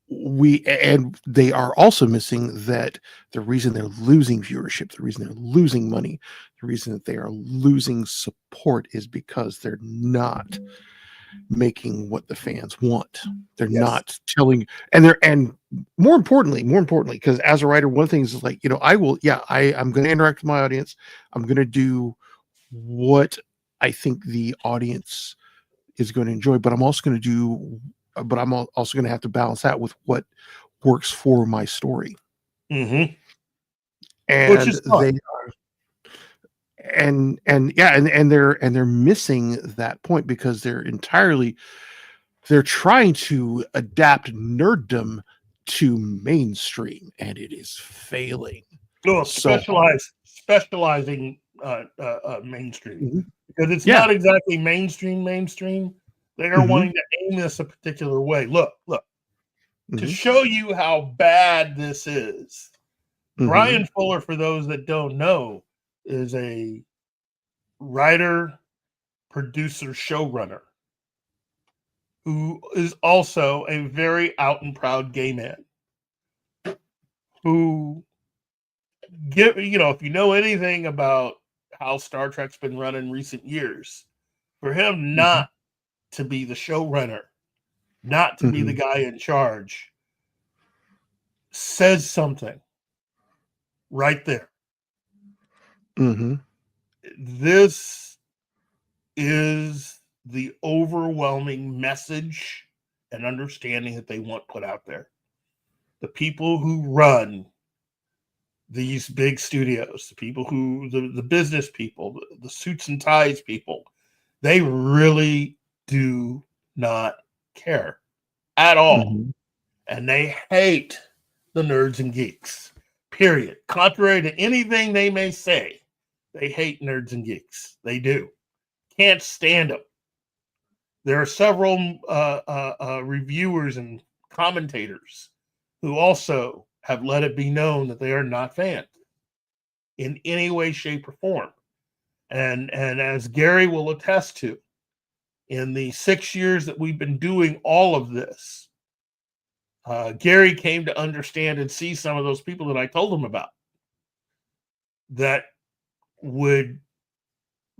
they are also missing that the reason they're losing viewership, the reason they're losing money, the reason that they are losing support is because they're not making what the fans want. They're not telling, and more importantly, because as a writer, one of the things is like, I'm going to interact with my audience. I'm going to do what I think the audience is going to enjoy, but I'm also going to have to balance that with what works for my story. And which is fun. they are, and they're missing that point because they're trying to adapt nerddom to mainstream, and it is failing. Specializing mainstream, because it's not exactly mainstream. They are wanting to aim this a particular way. Look, to show you how bad this is. Brian Fuller, for those that don't know, is a writer, producer, showrunner who is also a very out and proud gay man who if you know anything about how Star Trek's been run in recent years, for him not to be the showrunner, not to be the guy in charge, says something right there. This is the overwhelming message and understanding that they want put out there. The people who run these big studios, the people who, the business people, the suits and ties people, they really do not care at all. And they hate the nerds and geeks, period. Contrary to anything they may say, they hate nerds and geeks. They do. Can't stand them. There are several reviewers and commentators who also have let it be known that they are not fans in any way, shape, or form. And as Gary will attest to, in the 6 years that we've been doing all of this, Gary came to understand and see some of those people that I told him about that would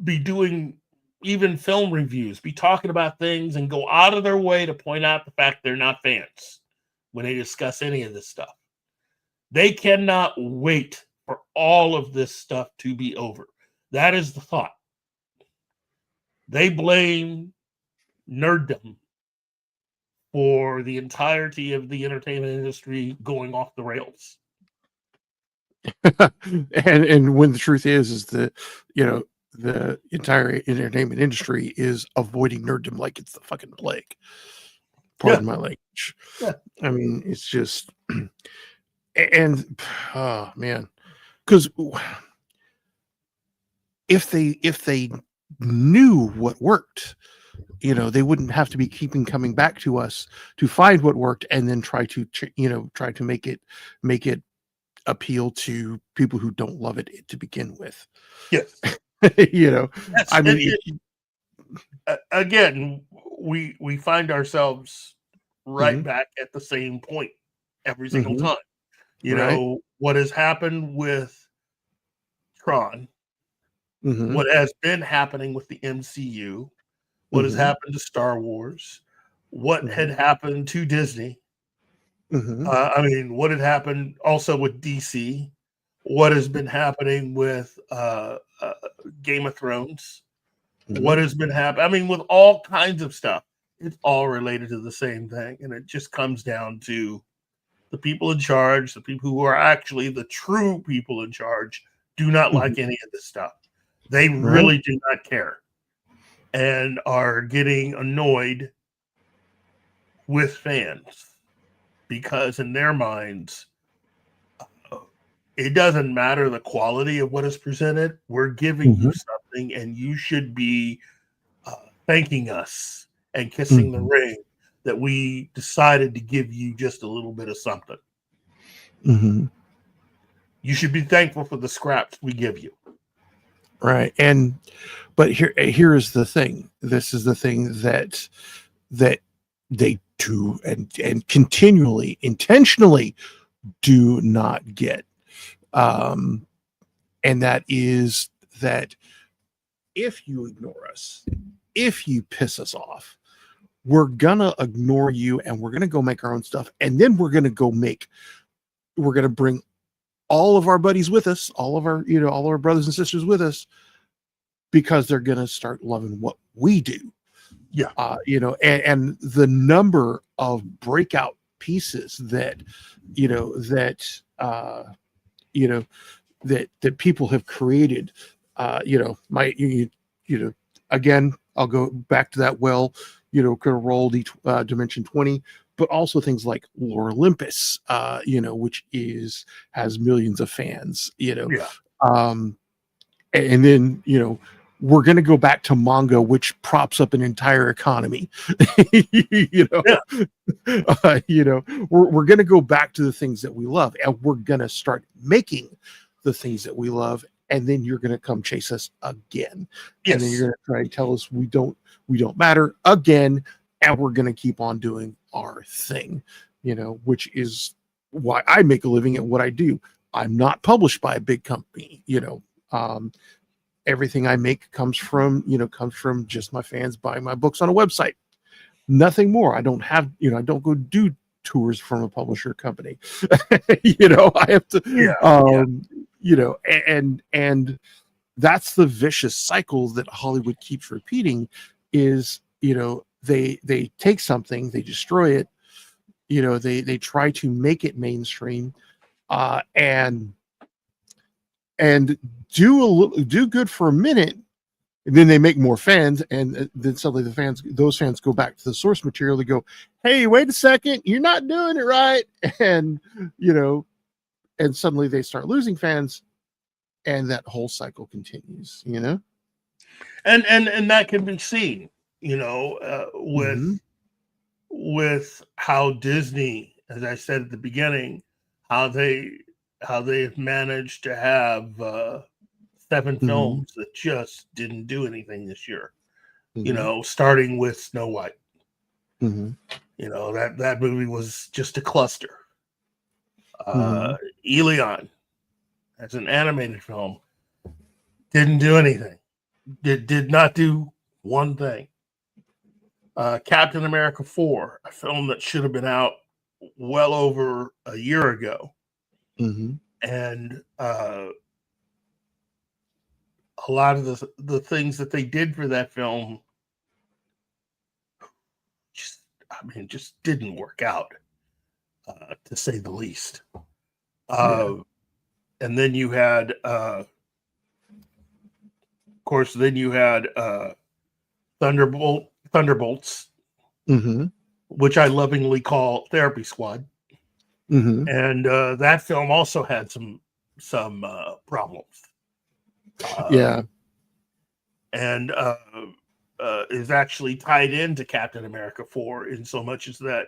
be doing even film reviews, be talking about things and go out of their way to point out the fact they're not fans when they discuss any of this stuff. They cannot wait for all of this stuff to be over. That is the thought. They blame nerddom for the entirety of the entertainment industry going off the rails. and when the truth is that, you know, the entire entertainment industry is avoiding nerddom like it's the fucking plague. Pardon my language. Yeah. I mean, it's just, and oh man, because if they knew what worked, you know, they wouldn't have to be coming back to us to find what worked and then try to make it appeal to people who don't love it to begin with. Yes. You know, I mean, again, we find ourselves right Mhm. back at the same point every single Mhm. time. You Right. know, what has happened with Tron, Mhm. what has been happening with the MCU, what has Mhm. happened to Star Wars, what had happened to Disney. Mhm. I mean, what had happened also with DC, what has been happening with Game of Thrones, what has been happening. I mean, with all kinds of stuff, it's all related to the same thing. And it just comes down to the people in charge, the people who are actually the true people in charge, do not like any of this stuff. They really do not care and are getting annoyed with fans because in their minds, it doesn't matter the quality of what is presented. We're giving you something, and you should be thanking us and kissing the ring that we decided to give you just a little bit of something. Mhm. You should be thankful for the scraps we give you. Right. But here is the thing. This is the thing that they do and continually, intentionally do not get. And that is that if you ignore us, if you piss us off, we're gonna ignore you and we're gonna go make our own stuff. And then we're gonna bring all of our buddies with us, all of our brothers and sisters with us, because they're gonna start loving what we do. Yeah. And the number of breakout pieces that that people have created, again, I'll go back to that could roll the Dimension 20, but also things like Lore Olympus, which has millions of fans, Yeah. And then we're going to go back to manga, which props up an entire economy. We're going to go back to the things that we love, and we're going to start making the things that we love, and then you're going to come chase us again. Yes. And then you're going to try and tell us we don't matter again, and we're going to keep on doing our thing, which is why I make a living at what I do. I'm not published by a big company, everything I make comes from just my fans buying my books on a website. Nothing more. I don't go do tours from a publisher company. I have to, and that's the vicious cycle that Hollywood keeps repeating is, they take something, they destroy it, they try to make it mainstream, and do good for a minute, and then they make more fans, and then suddenly those fans go back to the source material to go, hey, wait a second, you're not doing it right, and and suddenly they start losing fans, and that whole cycle continues. And that can be seen, with how Disney, as I said at the beginning, how they've managed to have 7 films that just didn't do anything this year. Starting with Snow White. You know, that movie was just a cluster. Mhm. Elion, as an animated film, didn't do anything. Did not do one thing. Captain America 4, a film that should have been out well over a year ago. Mhm. And a lot of the things that they did for that film just didn't work out, to say the least. Yeah. And then you had, of course, Thunderbolts, Mhm. which I lovingly call Therapy Squad. Mhm. And that film also had some problems. Yeah. And is actually tied into Captain America 4 in so much as that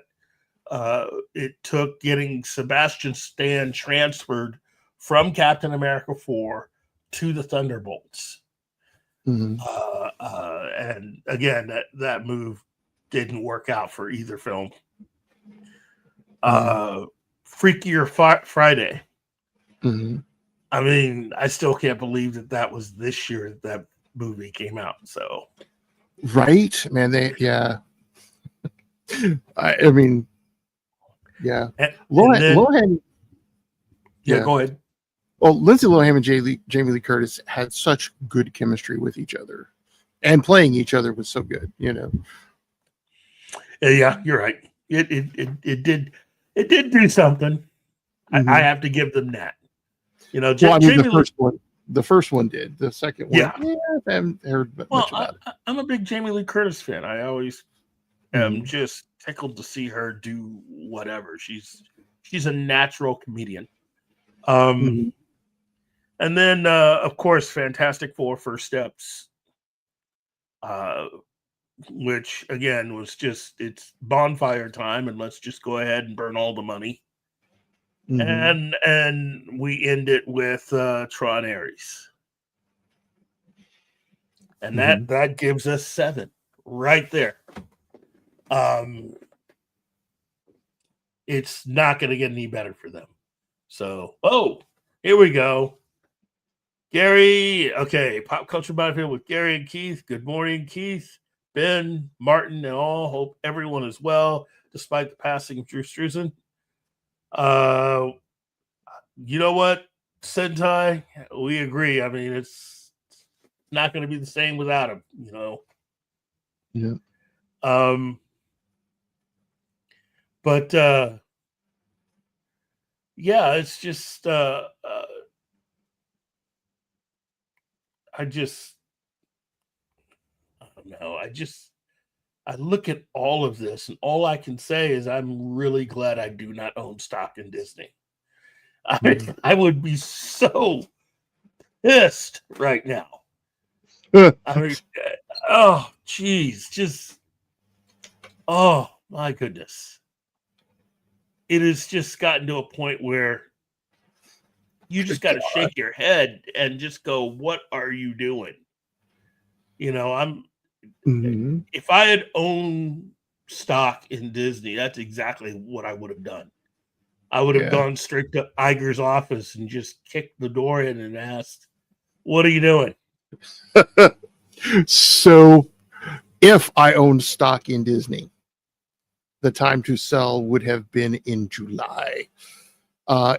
it took getting Sebastian Stan transferred from Captain America 4 to the Thunderbolts. Mhm. And again, that move didn't work out for either film. Freakier Friday. Mhm. I mean, I still can't believe that was this year that movie came out. So, Right, man. I mean, yeah. and then Lohan, yeah. go ahead. Well, Lindsay Lohan and Jamie Lee Curtis had such good chemistry with each other, and playing each other was so good. You know. Yeah, you're right. It did do something. I Mhm. have to give them that. You know, Well, I mean, Jamie the first one did. The second one, Yeah. I haven't heard much about it. I'm a big Jamie Lee Curtis fan. I always am Mhm. just tickled to see her do whatever. She's a natural comedian. Mhm. And then of course Fantastic Four First Steps, which again was just it's bonfire time and let's just go ahead and burn all the money. Mhm. And we end it with Tron Ares. And Mhm. that gives us 7 right there. It's not going to get any better for them. So, here we go. Gary, okay, Pop Culture Minefield with Gary and Keith. Good morning, Keith, Ben, Martin, and all. Hope everyone is well, despite the passing of Drew Struzan. You know what, Sentai? We agree. I mean, it's not going to be the same without him, you know. Yeah. But yeah, it's just I don't know. I look at all of this, and all I can say is I'm really glad I do not own stock in Disney. I mean, Mhm. I would be so pissed right now. I mean, oh, geez, oh my goodness. It has just gotten to a point where you just got to shake your head and just go, what are you doing? You know, Mhm. if I had owned stock in Disney, that's exactly what I would have done. I would have Yeah. gone straight to Iger's office and just kicked the door in and asked, what are you doing? So, if I owned stock in Disney, the time to sell would have been in July.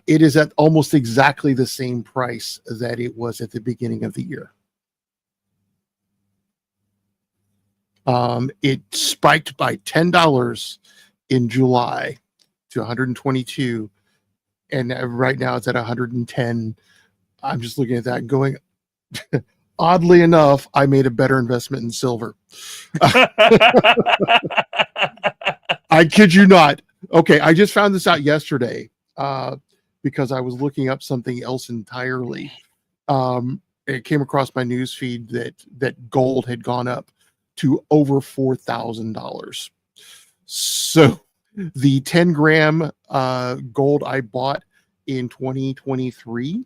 It is at almost exactly the same price that it was at the beginning of the year. It spiked by $10 in July to 122, and right now it's at 110. I'm just looking at that and going, oddly enough, I made a better investment in silver. I kid you not. Okay, I just found this out yesterday because I was looking up something else entirely. It came across my news feed that gold had gone up to over $4,000. So the 10-gram gold I bought in 2023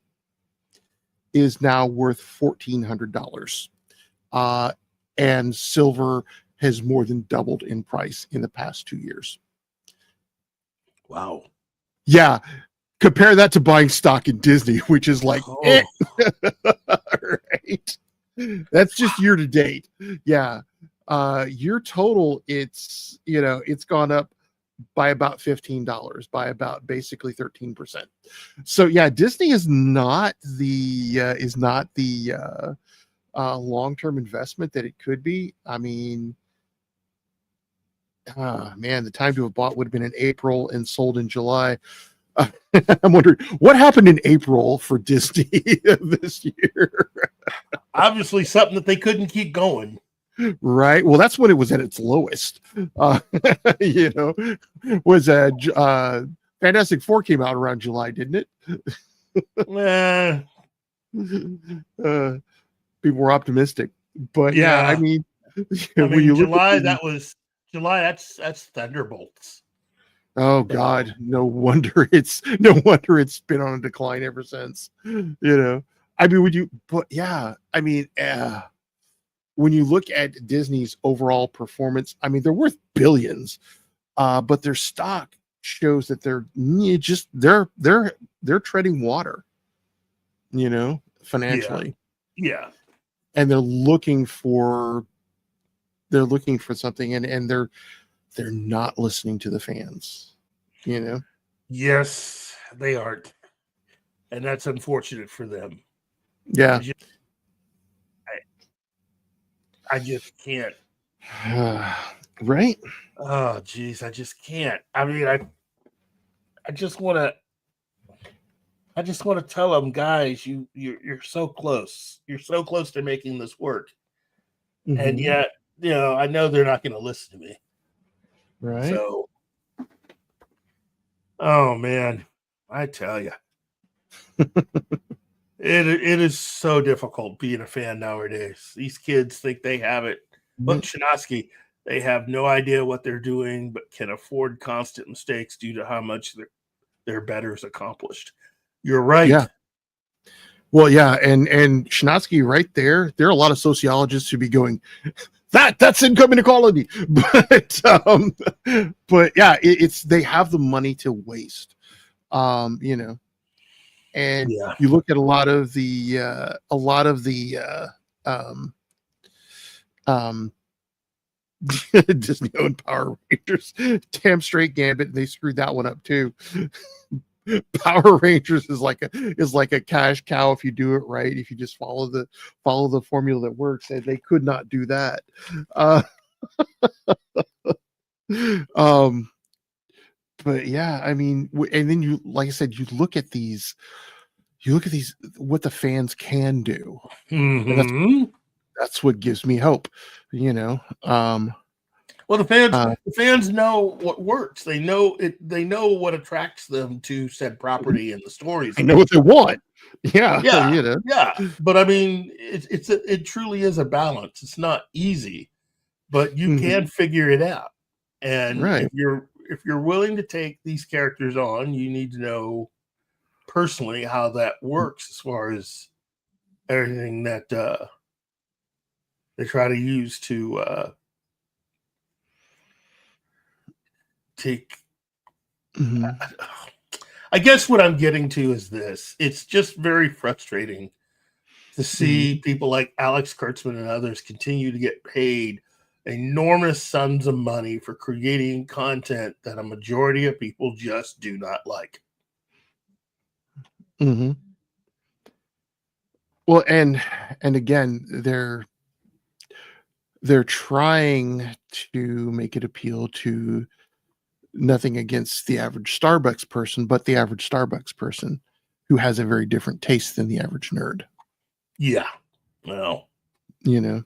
is now worth $1,400. And silver has more than doubled in price in the past 2 years. Wow. Yeah. Compare that to buying stock in Disney, which is like, Oh. right. That's just year to date. Yeah. Year total, it's gone up by about $15, by about basically 13%. So yeah, Disney is not the long-term investment that it could be. I mean, man, the time to have bought would have been in April and sold in July. I'm wondering what happened in April for Disney this year. Obviously, something that they couldn't keep going. Right. Well, that's when it was at its lowest. You know, was Fantastic Four came out around July, didn't it? People were optimistic, but yeah, I mean, when you look July, at that's Thunderbolts. oh God, no wonder it's been on a decline ever since. You know, I mean, when you look at Disney's overall performance, I mean, they're worth billions, but their stock shows that they're treading water, you know, financially. Yeah. And they're looking for something, and they're not listening to the fans, you know. Yes, they aren't, and that's unfortunate for them. Yeah. I just can't. Right? Oh, geez, I just can't. I mean, I just want to tell them, guys, you're so close. You're so close to making this work, and yet, I know they're not going to listen to me. Right. So, oh man, I tell you, it is so difficult being a fan nowadays. These kids think they have it. Look, Shinosky, they have no idea what they're doing, but can afford constant mistakes due to how much their betters accomplished. You're right. Yeah. Well, yeah, and Shinosky right there. There are a lot of sociologists who be going, that's income inequality, but yeah, it's they have the money to waste, you know, and you look at a lot of the Disney owned Power Rangers, damn straight Gambit, and they screwed that one up too. Power Rangers is like a cash cow if you do it right. If you just follow the formula that works, and they could not do that. But yeah, I mean, and then you, like I said, you look at these, what the fans can do. And that's what gives me hope, you know. Well, the fans know what works. They know it. They know what attracts them to said property and the stories. They know what they want. Yeah, yeah, you know. Yeah. But I mean, it truly is a balance. It's not easy, but you can figure it out. And right. if you're willing to take these characters on, you need to know personally how that works as far as everything that they try to use to take. I guess what I'm getting to is this. It's just very frustrating to see people like Alex Kurtzman and others continue to get paid enormous sums of money for creating content that a majority of people just do not like. Well, and again, they're trying to make it appeal to nothing against the average Starbucks person, but the average Starbucks person who has a very different taste than the average nerd. Yeah. Well, you know,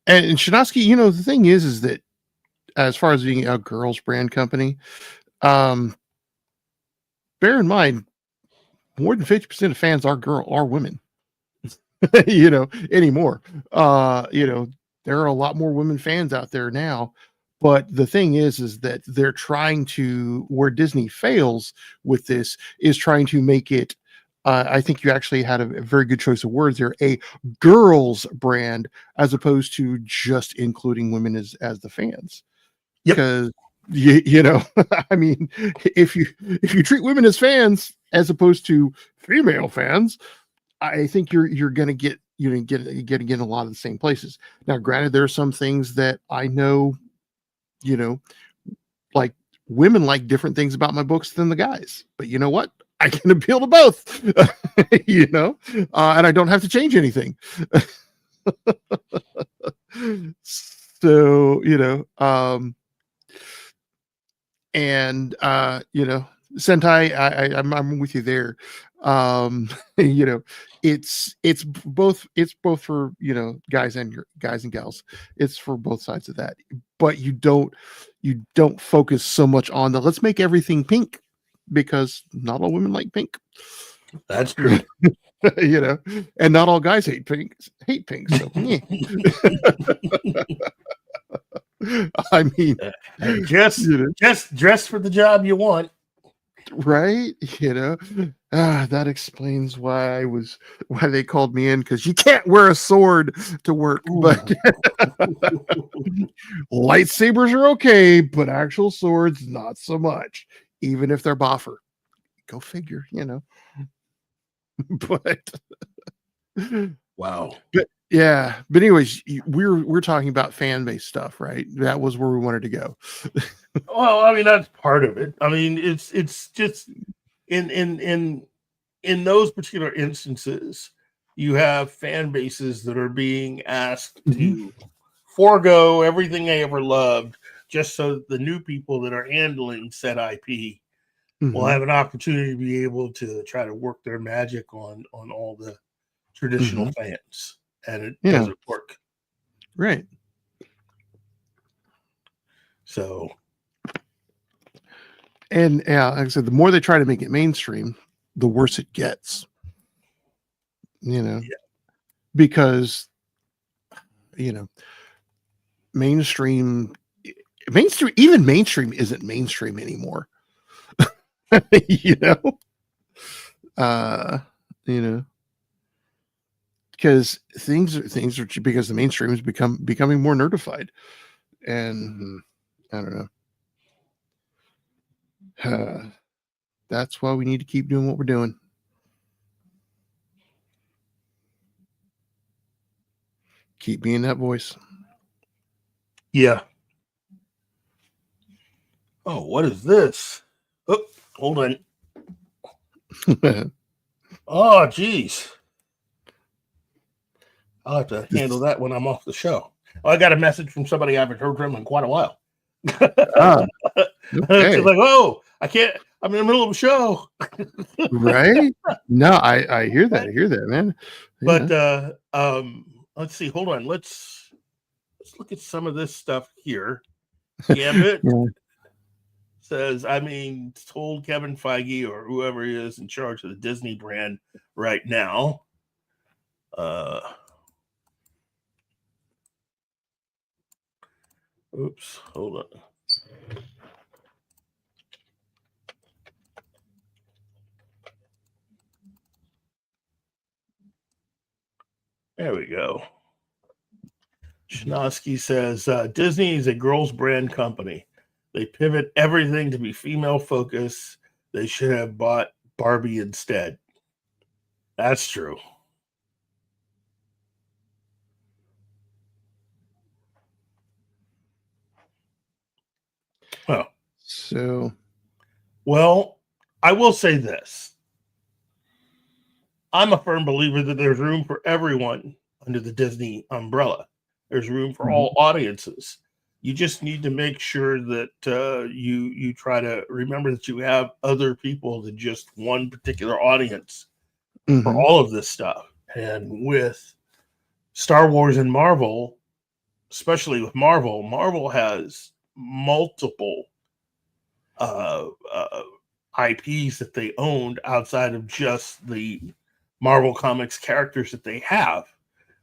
and Shinosky, you know, the thing is that as far as being a girls brand company, bear in mind, more than 50% of fans are women, you know, anymore. You know, there are a lot more women fans out there now. But the thing is that they're trying to, where Disney fails with this, is trying to make it, I think you actually had a very good choice of words there, a girls brand, as opposed to just including women as the fans. Yep. Because you know, I mean, if you treat women as fans as opposed to female fans, I think you're going to get get a lot of the same places. Now, granted, there are some things that I know, you know, like women like different things about my books than the guys, but you know what? I can appeal to both, you know, and I don't have to change anything. So, you know, and you know, Sentai, I'm with you there. You know, it's both for, you know, guys and gals. It's for both sides of that. But you don't focus so much on the let's make everything pink, because not all women like pink. That's true. You know, and not all guys hate pink. So yeah. I mean, just you know, just dress for the job you want. right? You know, that explains why they called me in, because you can't wear a sword to work. Ooh. But lightsabers are okay, but actual swords not so much, even if they're boffer. Go figure, you know. But Wow. but yeah, but anyways, we're talking about fan base stuff, right? That was where we wanted to go. Well, I mean, that's part of it. I mean, it's just in those particular instances, you have fan bases that are being asked to forego everything they ever loved just so that the new people that are handling said IP will have an opportunity to be able to try to work their magic on all the traditional fans, and it doesn't work. Right. So, and yeah, like I said, the more they try to make it mainstream, the worse it gets. You know, because you know, mainstream even mainstream isn't mainstream anymore. You know, you know, because things are because the mainstream is becoming more nerdified, and I don't know. That's why we need to keep doing what we're doing. Keep being that voice. yeah. Oh, what is this? Oh, hold on. Oh, geez. I'll have to handle that when I'm off the show. Oh, I got a message from somebody I haven't heard from in quite a while. Okay. It's like, oh, I can't. I'm in the middle of a show. Right? No, I hear that. I hear that, man. Yeah. But let's see. Hold on. Let's look at some of this stuff here. Gambit says, I mean, told Kevin Feige or whoever he is in charge of the Disney brand right now. Oops, hold on. There we go. Schnosky says, Disney is a girls' brand company. They pivot everything to be female focused. They should have bought Barbie instead. That's true. Well, So, well, I will say this. I'm a firm believer that there's room for everyone under the Disney umbrella. There's room for all audiences. You just need to make sure that you try to remember that you have other people than just one particular audience for all of this stuff. And with Star Wars and Marvel, especially with Marvel has multiple IPs that they owned outside of just the Marvel Comics characters that they have,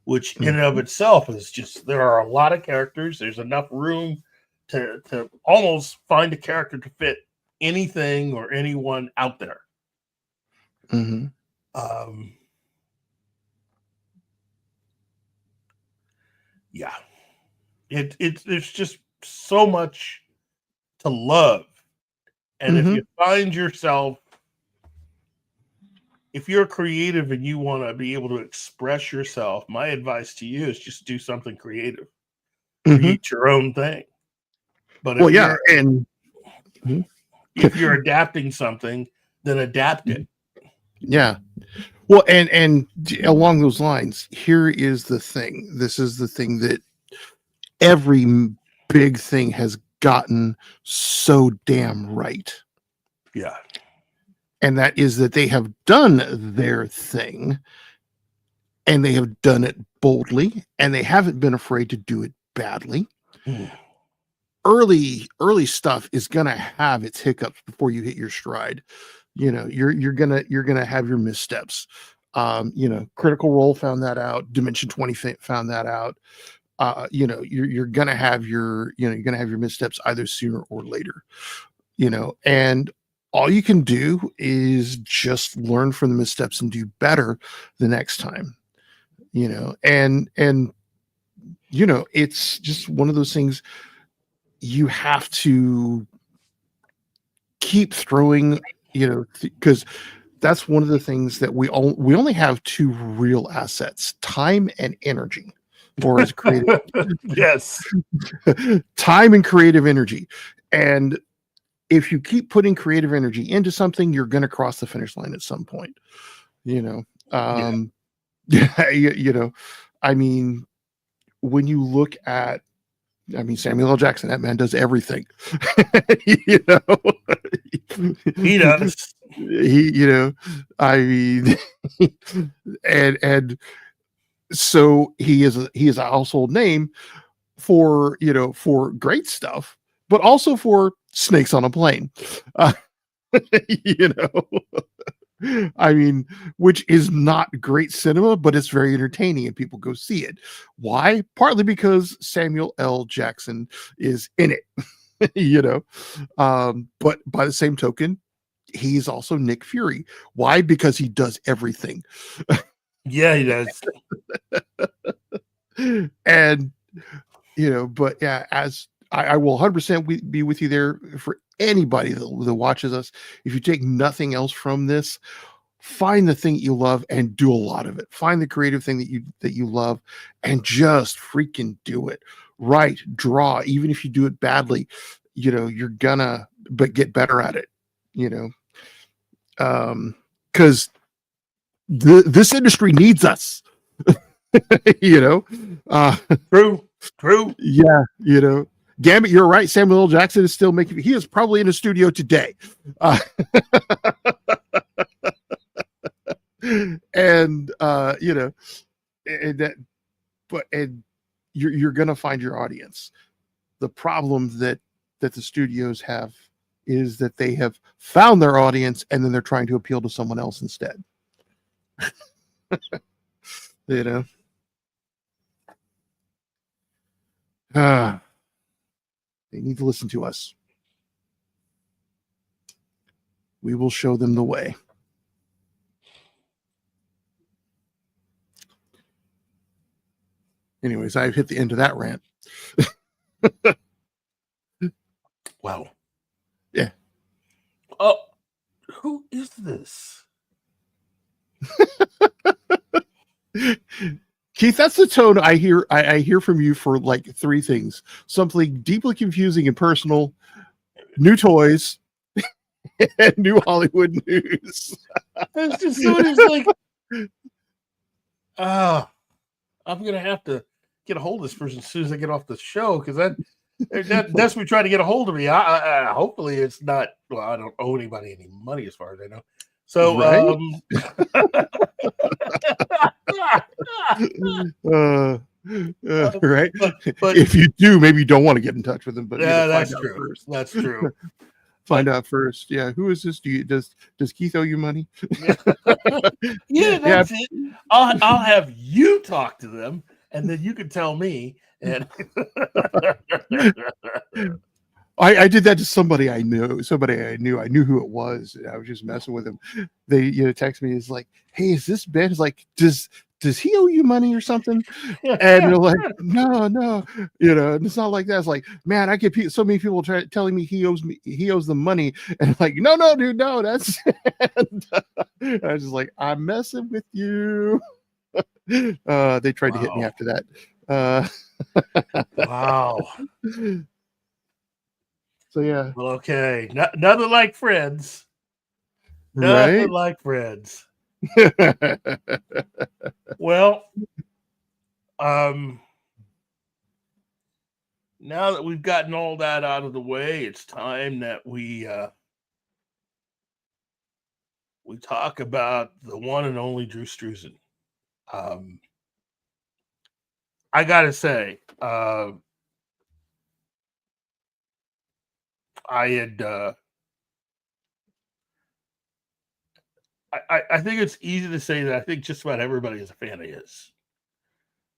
which in and of itself is just, there are a lot of characters. There's enough room to almost find a character to fit anything or anyone out there. Yeah, it's just so much to love. And if Mhm. you find yourself, if you're creative and you want to be able to express yourself, my advice to you is just do something creative. Mhm. Create your own thing. But Well, if yeah, and if you're adapting something, then adapt it. yeah. Well, and along those lines, here is the thing. This is the thing that every big thing has gotten so damn right. Yeah. And that is that they have done their thing, and they have done it boldly, and they haven't been afraid to do it badly. Early stuff is gonna have its hiccups before you hit your stride. You're gonna have your missteps. Critical Role found that out. Dimension 20 found that out. You're gonna have your missteps either sooner or later. And all you can do is just learn from the missteps and do better the next time. And it's just one of those things. You have to keep throwing, because that's one of the things that we only have two real assets: time and energy, or as creative. Yes. Time and creative energy. And if you keep putting creative energy into something, you're going to cross the finish line at some point. I mean, when you look at, Samuel L. Jackson, that man does everything. He does. And so he is a household name for great stuff, but also for snakes on a plane. Which is not great cinema, but it's very entertaining and people go see it. Why? Partly because Samuel L. Jackson is in it. But by the same token, he's also Nick Fury. Why? Because he does everything. Yeah, he does. And but yeah, as I will 100% be with you there for anybody that watches us. If you take nothing else from this, find the thing you love and do a lot of it. Find the creative thing that you love and just freaking do it. Write, draw, even if you do it badly, you're gonna get better at it. Because this industry needs us. True. Yeah, Gambit, you're right. Samuel L. Jackson is still making. He is probably in a studio today, and and that, and you're gonna find your audience. The problem that the studios have is that they have found their audience and then they're trying to appeal to someone else instead. They need to listen to us. We will show them the way. Anyways, I've hit the end of that rant. Wow. Yeah. Oh, who is this? Keith, that's the tone I hear. I hear from you for like three things: something deeply confusing and personal, new toys, and new Hollywood news. That's just so it's like, I'm gonna have to get a hold of this person as soon as I get off the show, because that's me trying to get a hold of me. I hopefully it's not. Well, I don't owe anybody any money as far as I know. So, right. But if you do, maybe you don't want to get in touch with them. But yeah, that's find out true. first. That's true. Find out first. Yeah, who is this? Does Keith owe you money? Yeah, that's it. I'll have you talk to them, and then you can tell me. And I did that to somebody I knew. I knew who it was. And I was just messing with him. They text me. It's like, hey, is this Ben? It's like, does does he owe you money or something? And they're like, no, and it's not like that. It's like, man, I get so many people telling me he owes them money, and I'm like, no, dude, no, that's. And I was just like, I'm messing with you. They tried to hit me after that. Wow. So yeah. Well, okay. Nothing like friends. Right. Nothing like friends. Well, now that we've gotten all that out of the way, it's time that we talk about the one and only Drew Struzan. I gotta say, I think it's easy to say that I think just about everybody is a fan of his.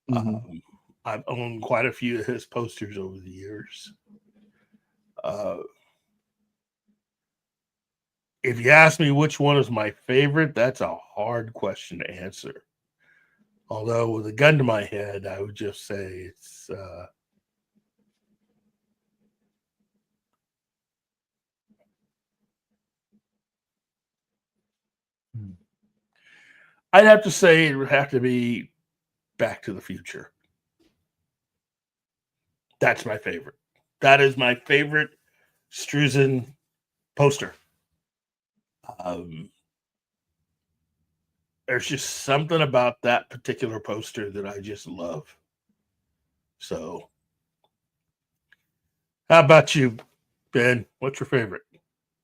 Mm-hmm. I've owned quite a few of his posters over the years. If you ask me which one is my favorite, that's a hard question to answer. Although with a gun to my head, I would just say it's I'd have to say it would have to be Back to the Future. That's my favorite. That is my favorite Struzan poster. There's just something about that particular poster that I just love. So, how about you, Ben? What's your favorite?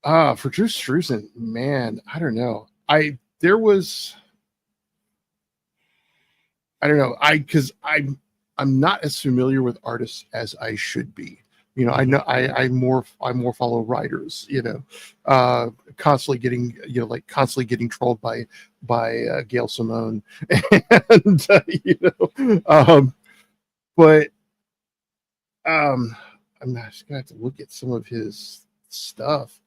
For Drew Struzan, man, I don't know. I don't know. I'm not as familiar with artists as I should be. I know I more follow writers, constantly getting trolled by Gail Simone, and but I'm just gonna have to look at some of his stuff.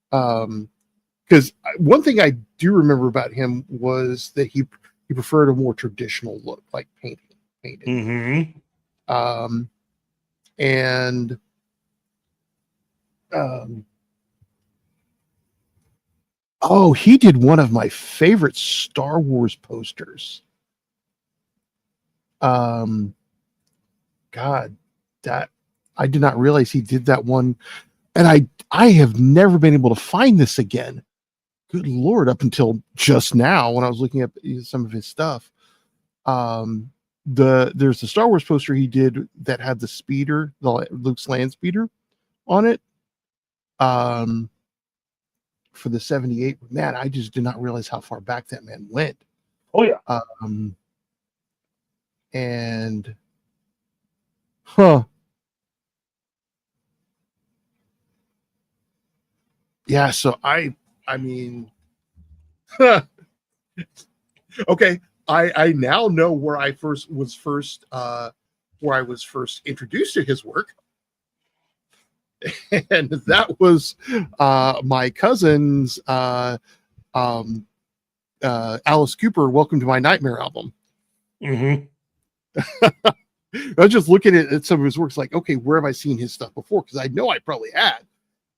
Because one thing I do remember about him was that he preferred a more traditional look, like painting. Mm-hmm. And he did one of my favorite Star Wars posters. God, that I did not realize he did that one, and I have never been able to find this again. Good Lord, up until just now when I was looking at some of his stuff. There's the Star Wars poster he did that had the speeder, the Luke's land speeder on it. For the 78, man, I just did not realize how far back that man went. Oh yeah. And yeah, so I mean okay, I now know where I was first introduced to his work. And that was my cousin's Alice Cooper Welcome to My Nightmare album. Mm-hmm. I was just looking at some of his works like, okay, where have I seen his stuff before? Because I know I probably had.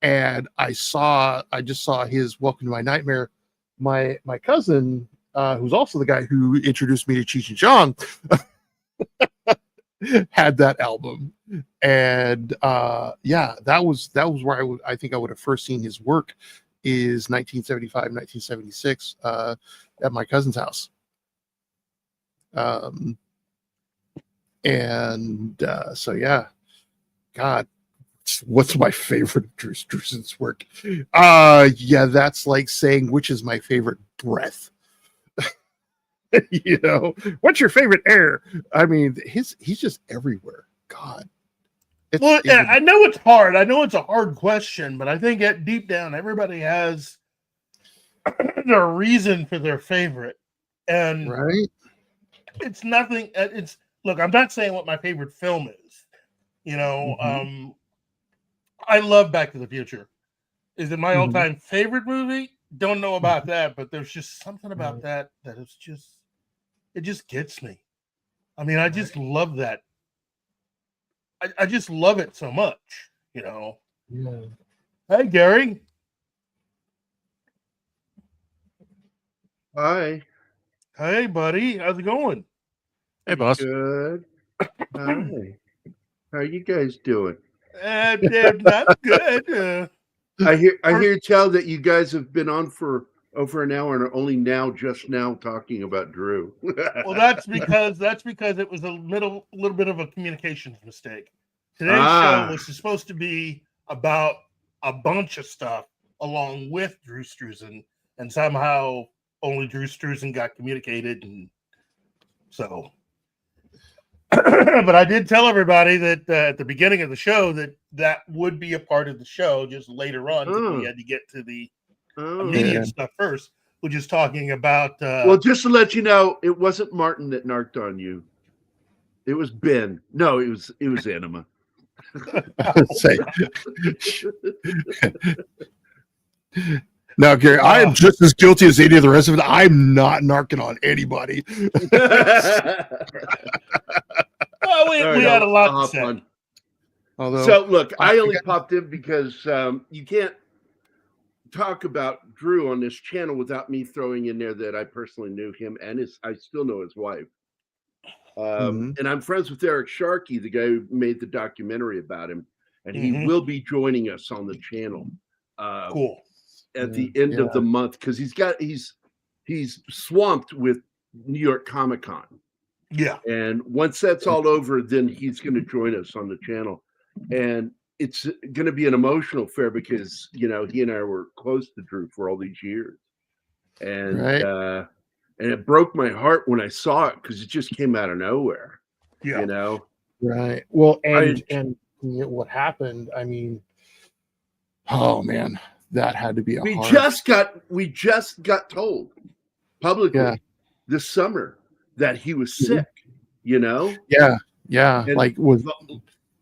And I just saw his Welcome to My Nightmare. My cousin, who's also the guy who introduced me to Cheech and Chong, had that album. And yeah, that was where I think I would have first seen his work is 1975, 1976 at my cousin's house. So yeah, God, what's my favorite of Drew Struzan's work? Yeah, that's like saying which is my favorite breath. What's your favorite air? I mean, he's just everywhere. God. I know it's hard. I know it's a hard question, but I think deep down, everybody has their reason for their favorite. And right. It's nothing. Look, I'm not saying what my favorite film is. I love Back to the Future. Is it my all-time favorite movie? Don't know about that, but there's just something about that is just it just gets me. I mean, I just love that. I just love it so much, you know. Yeah. Hey, Gary. Hi. Hey, buddy. How's it going? Hey, boss. Good. Hi. How are you guys doing? I'm good. I hear tell that you guys have been on for over an hour and are only just now talking about Drew. Well, that's because it was a little bit of a communications mistake. Today's show was supposed to be about a bunch of stuff along with Drew Struzan, and somehow only Drew Struzan got communicated, and so. But I did tell everybody that at the beginning of the show that would be a part of the show. Just later on, we had to get to the immediate stuff first, which is talking about. Well, just to let you know, it wasn't Martin that narked on you. It was Ben. No, it was Anima. Say. Now, Gary, I am just as guilty as any of the rest of it. I'm not narking on anybody. Well, we had a lot to say. So, look, I only popped in because you can't talk about Drew on this channel without me throwing in there that I personally knew him and I still know his wife. And I'm friends with Eric Sharkey, the guy who made the documentary about him, and he will be joining us on the channel. Cool. At the end of the month, because he's swamped with New York Comic Con. Yeah. And once that's all over, then he's going to join us on the channel. And it's going to be an emotional affair because, you know, he and I were close to Drew for all these years. And and it broke my heart when I saw it because it just came out of nowhere. Yeah. You know? Right. Well, and you know, what happened, I mean, oh man, that had to be we just got told publicly this summer that he was sick, you know? Yeah. And like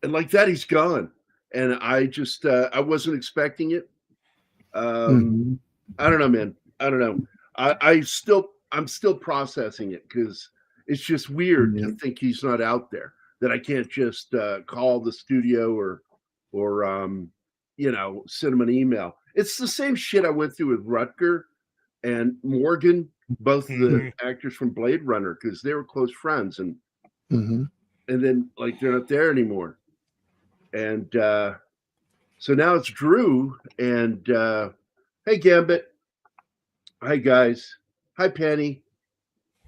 like that, he's gone. And I just I wasn't expecting it. I don't know, man. I don't know. I'm still processing it because it's just weird to think he's not out there, that I can't just call the studio or you know, send him an email. It's the same shit I went through with Rutger and Morgan, both the actors from Blade Runner, because they were close friends, and then like they're not there anymore. And so now it's Drew and hey Gambit, hi guys, hi Penny.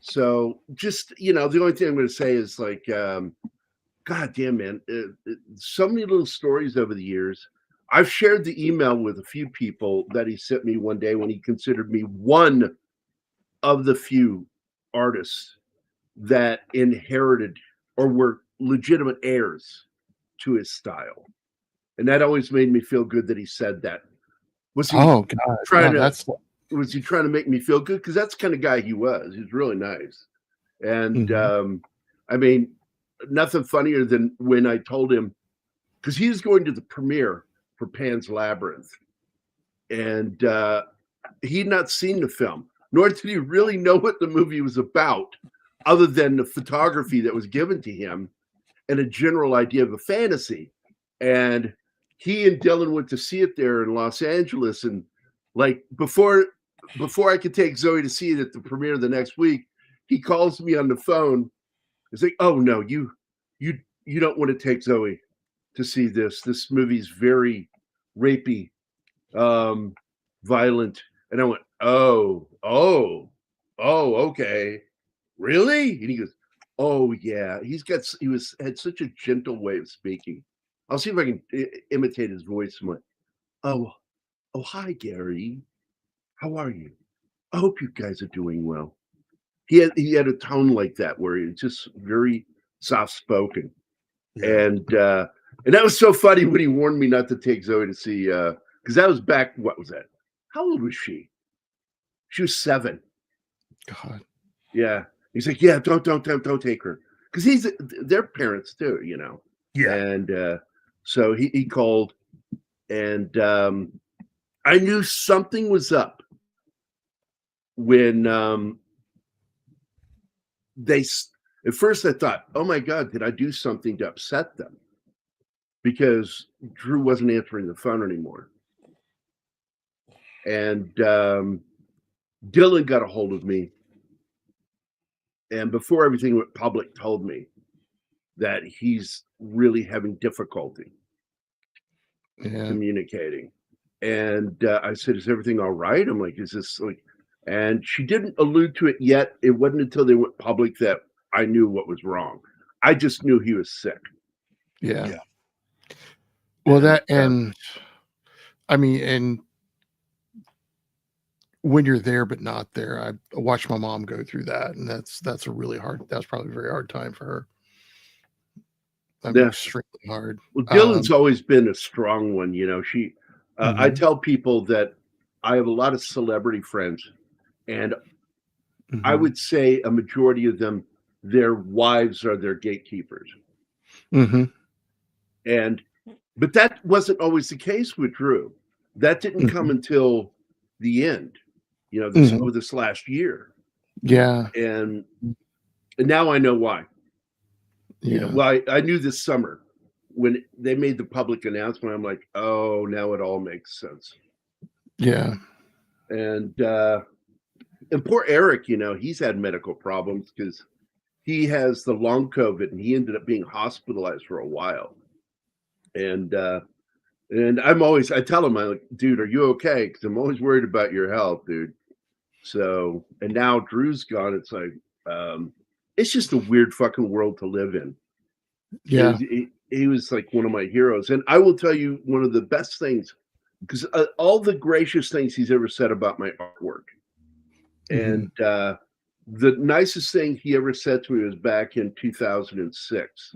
So just, you know, the only thing I'm going to say is like, God damn, man, so many little stories over the years. I've shared the email with a few people that he sent me one day when he considered me one of the few artists that inherited or were legitimate heirs to his style. And that always made me feel good that he said that. Was he trying to make me feel good? Because that's the kind of guy he was. He was really nice. And I mean, nothing funnier than when I told him, because he was going to the premiere for Pan's Labyrinth, and he'd not seen the film, nor did he really know what the movie was about, other than the photography that was given to him and a general idea of a fantasy. And he and Dylan went to see it there in Los Angeles, and like before I could take Zoe to see it at the premiere the next week, he calls me on the phone. He's like, "Oh no, you don't want to take Zoe to see this. This movie's very rapey, violent." And I went, oh, okay. Really? And he goes, "Oh yeah." He had such a gentle way of speaking. I'll see if I can imitate his voice. I'm like, oh, hi Gary. How are you? I hope you guys are doing well. He had a tone like that where he was just very soft spoken. And that was so funny when he warned me not to take Zoe to see, because that was back, what was that? How old was she? She was 7. God. Yeah. He's like, yeah, don't take her. Because their parents too, you know. Yeah. And so he called, and I knew something was up when at first I thought, oh my God, did I do something to upset them? Because Drew wasn't answering the phone anymore. And Dylan got a hold of me. And before everything went public, told me that he's really having difficulty communicating. And I said, is everything all right? I'm like, is this like, and she didn't allude to it yet. It wasn't until they went public that I knew what was wrong. I just knew he was sick. Yeah. Well, that, and I mean, and when you're there but not there, I watched my mom go through that, and that's probably a very hard time for her. Extremely hard. Well, Dylan's always been a strong one, you know. She I tell people that I have a lot of celebrity friends, and I would say a majority of them, their wives are their gatekeepers. And but that wasn't always the case with Drew. That didn't come until the end, you know, over this last year. Yeah. And now I know why. You know, well, I knew this summer when they made the public announcement. I'm like, oh, now it all makes sense. Yeah. And poor Eric, you know, he's had medical problems because he has the long COVID, and he ended up being hospitalized for a while. And I tell him, I'm like, dude, are you okay? Because I'm always worried about your health, dude. So, and now Drew's gone. It's like, it's just a weird fucking world to live in. Yeah. He was like one of my heroes. And I will tell you one of the best things, because all the gracious things he's ever said about my artwork. And the nicest thing he ever said to me was back in 2006.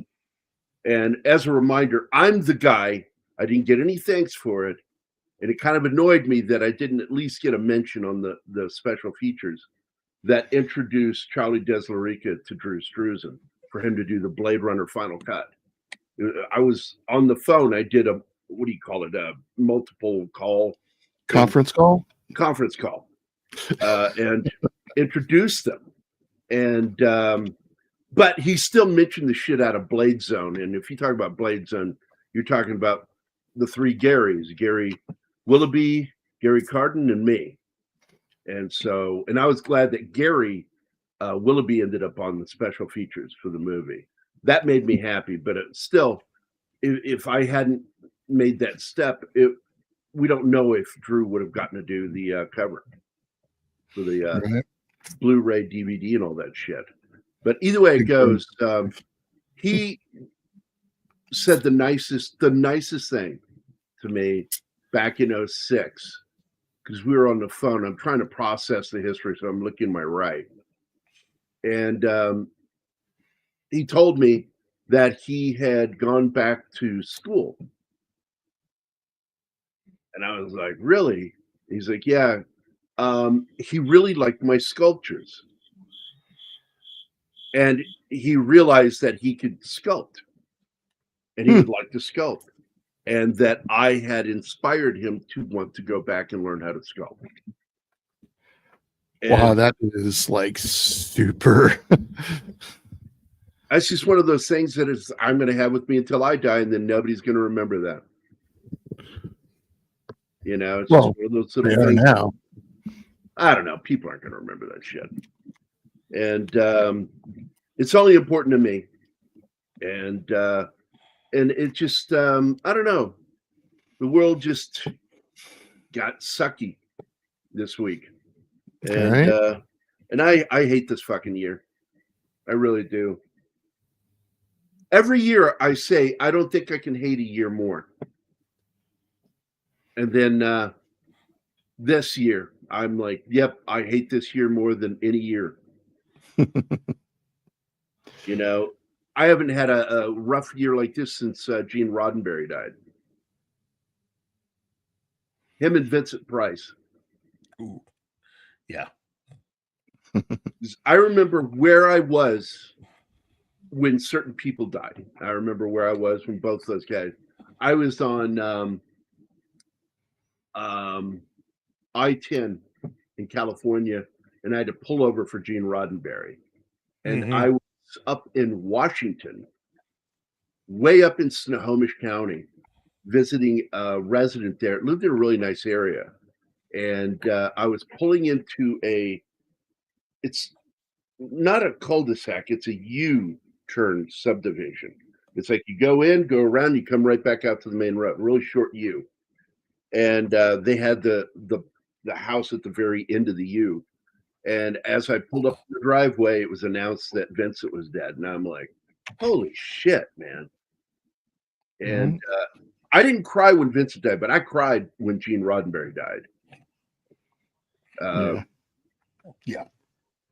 And as a reminder, I'm the guy, I didn't get any thanks for it. And it kind of annoyed me that I didn't at least get a mention on the special features that introduced Charlie Deslarica to Drew Struzan for him to do the Blade Runner Final Cut. I was on the phone. I did a multiple call. Conference call? Conference call. And introduced them. And but he still mentioned the shit out of Blade Zone. And if you talk about Blade Zone, you're talking about the three Garys, Gary Willoughby, Gary Carden, and me. And so, and I was glad that Gary Willoughby ended up on the special features for the movie. That made me happy, but it still, if I hadn't made that step, we don't know if Drew would have gotten to do the cover for the Blu-ray, DVD, and all that shit. But either way it goes, he said the nicest thing to me back in 06, because we were on the phone. I'm trying to process the history, so I'm looking my right. And he told me that he had gone back to school. And I was like, really? He's like, yeah. He really liked my sculptures. And he realized that he could sculpt. And he would like to sculpt. And that I had inspired him to want to go back and learn how to sculpt. And wow, that is like super. That's just one of those things that I'm going to have with me until I die, and then nobody's going to remember that. You know, it's just one of those little things. Now. I don't know. People aren't going to remember that shit. And it's only important to me. And it just, I don't know. The world just got sucky this week. And I hate this fucking year. I really do. Every year I say, I don't think I can hate a year more. And then this year, I'm like, yep, I hate this year more than any year. You know, I haven't had a rough year like this since Gene Roddenberry died. Him and Vincent Price. Ooh. Yeah. I remember where I was when certain people died. I remember where I was when both those guys. I was on I-10 in California, and I had to pull over for Gene Roddenberry. and I was up in Washington, way up in Snohomish County, visiting a resident there. Lived in a really nice area, and I was pulling into it's not a cul-de-sac, it's a U-turn subdivision. It's like you go in, go around, you come right back out to the main road. Really short U, and they had the house at the very end of the U. And as I pulled up the driveway, it was announced that Vincent was dead, and I'm like, "Holy shit, man!" And I didn't cry when Vincent died, but I cried when Gene Roddenberry died. Yeah.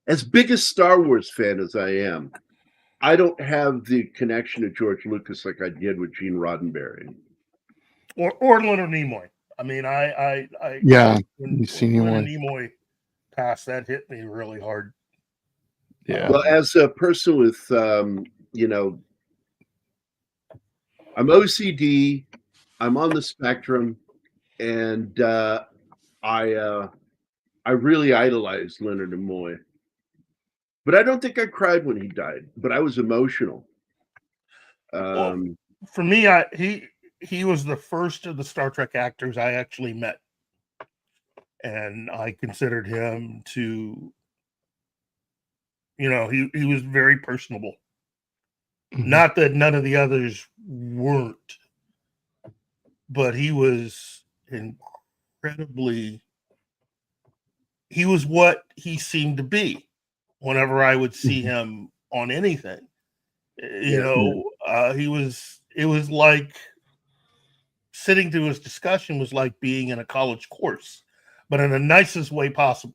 As big a Star Wars fan as I am, I don't have the connection to George Lucas like I did with Gene Roddenberry. Or Leonard Nimoy. I mean, when you've seen Leonard Nimoy. Nimoy passed, that hit me really hard. Yeah. Well, as a person with, I'm OCD, I'm on the spectrum, and I really idolized Leonard Nimoy. But I don't think I cried when he died, but I was emotional. Well, for me, he was the first of the Star Trek actors I actually met. And I considered him to, he was very personable. Not that none of the others weren't, but he was incredibly, he was what he seemed to be whenever I would see him on anything. It was like sitting through his discussion was like being in a college course, but in the nicest way possible.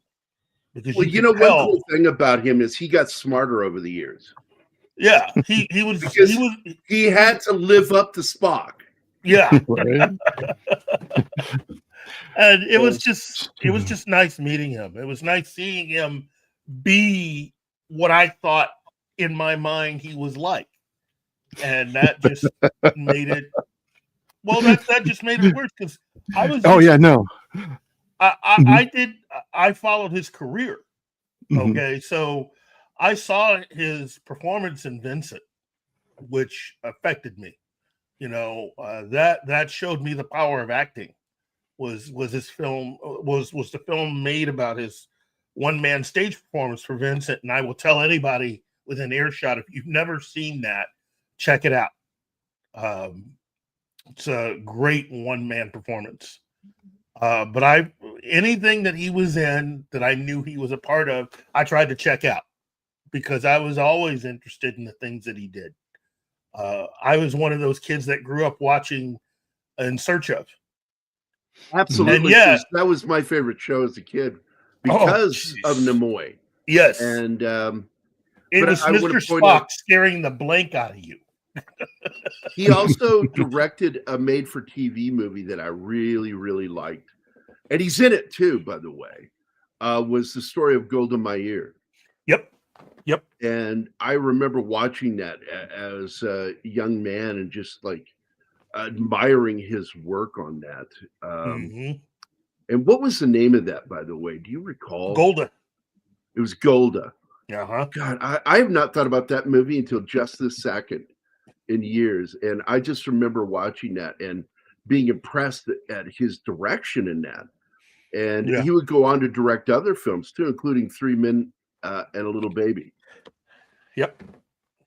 Because one cool thing about him is he got smarter over the years. Yeah, he had to live up to Spock. Yeah. Right? And it was just nice meeting him. It was nice seeing him be what I thought in my mind he was like. And that just made it that just made it worse because I was I followed his career. Okay, so I saw his performance in Vincent, which affected me. That showed me the power of acting. Was his film was the film made about his one-man stage performance for Vincent, and I will tell anybody within earshot, if you've never seen that, check it out. It's a great one-man performance. But anything that he was in that I knew he was a part of, I tried to check out because I was always interested in the things that he did. I was one of those kids that grew up watching In Search Of. Absolutely. And that was my favorite show as a kid because of Nimoy. Yes. And it was Mr. Spock scaring the blank out of you. He also directed a made-for-TV movie that I really, really liked. And he's in it too, by the way. Was the story of Golda Meir. Yep. And I remember watching that as a young man and just like admiring his work on that. And what was the name of that, by the way? Do you recall? Golda. It was Golda. Uh-huh. God, I have not thought about that movie until just this second in years. And I just remember watching that and being impressed at his direction in that. And he would go on to direct other films too, including 3 Men and a Little Baby. Yep.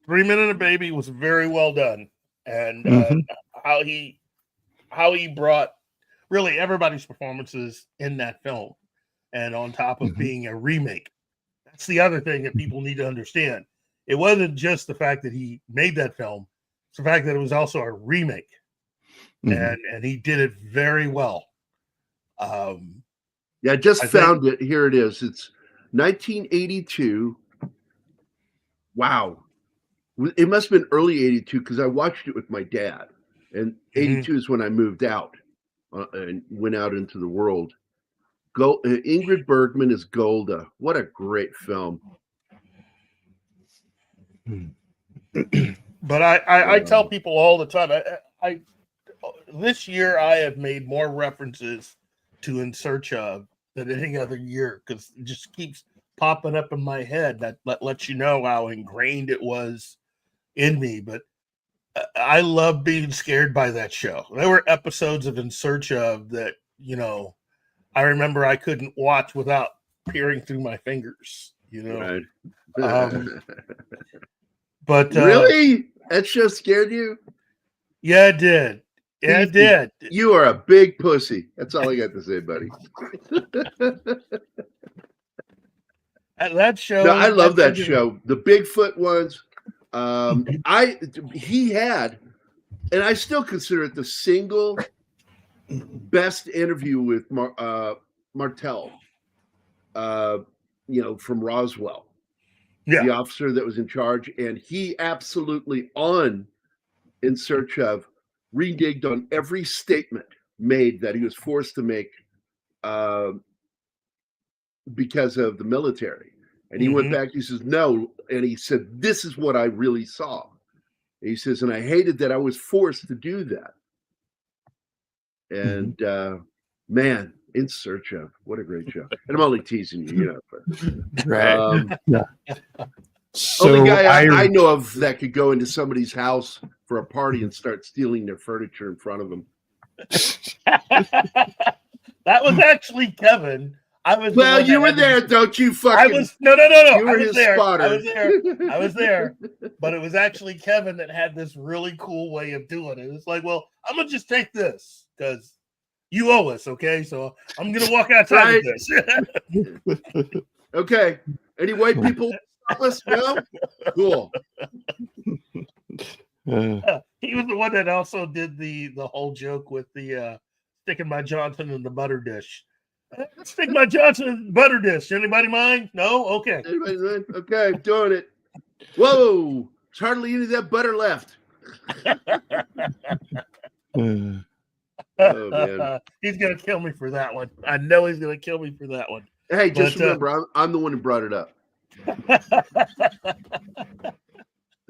3 Men and a Baby was very well done. And how he brought really everybody's performances in that film. And on top of being a remake. That's the other thing that people need to understand. It wasn't just the fact that he made that film. It's the fact that it was also a remake. And he did it very well. I just found it. Here it is. It's 1982. Wow. It must have been early 82 because I watched it with my dad. And 82 is when I moved out and went out into the world. Ingrid Bergman is Golda. What a great film. But I tell people all the time, I this year I have made more references to In Search Of than any other year because it just keeps popping up in my head that lets you know how ingrained it was in me. But I love being scared by that show. There were episodes of In Search Of that, I remember I couldn't watch without peering through my fingers, Right. But really? That show scared you? yeah, it did. Yeah, it did. You are a big pussy. That's all I got to say, buddy. That show. No, I love that show. The Bigfoot ones. He had, and I still consider it the single best interview with Martell. From Roswell. Yeah. The officer that was in charge, and he absolutely In Search Of reneged on every statement made that he was forced to make because of the military. And he went back, he says, no, and he said, this is what I really saw. And he says, and I hated that I was forced to do that. And man, In Search Of, what a great show. And I'm only teasing you, but, Right. Yeah. Only guy I know of that could go into somebody's house for a party and start stealing their furniture in front of them. That was actually Kevin. Well, you were there, don't you fucking? No. You were his there. spotter. I was there. But it was actually Kevin that had this really cool way of doing it. It's like, well, I'm gonna just take this because you owe us, okay? So I'm gonna walk outside with this. Okay. Any white people? No? Cool. He was the one that also did the whole joke with the sticking my Johnson in the butter dish. Stick my Johnson in the butter dish. Anybody mind? No? Okay. Anybody mind? Okay, I'm doing it. Whoa! There's hardly any of that butter left. Oh man. He's gonna kill me for that one. I know he's gonna kill me for that one. Hey, just remember, I'm the one who brought it up.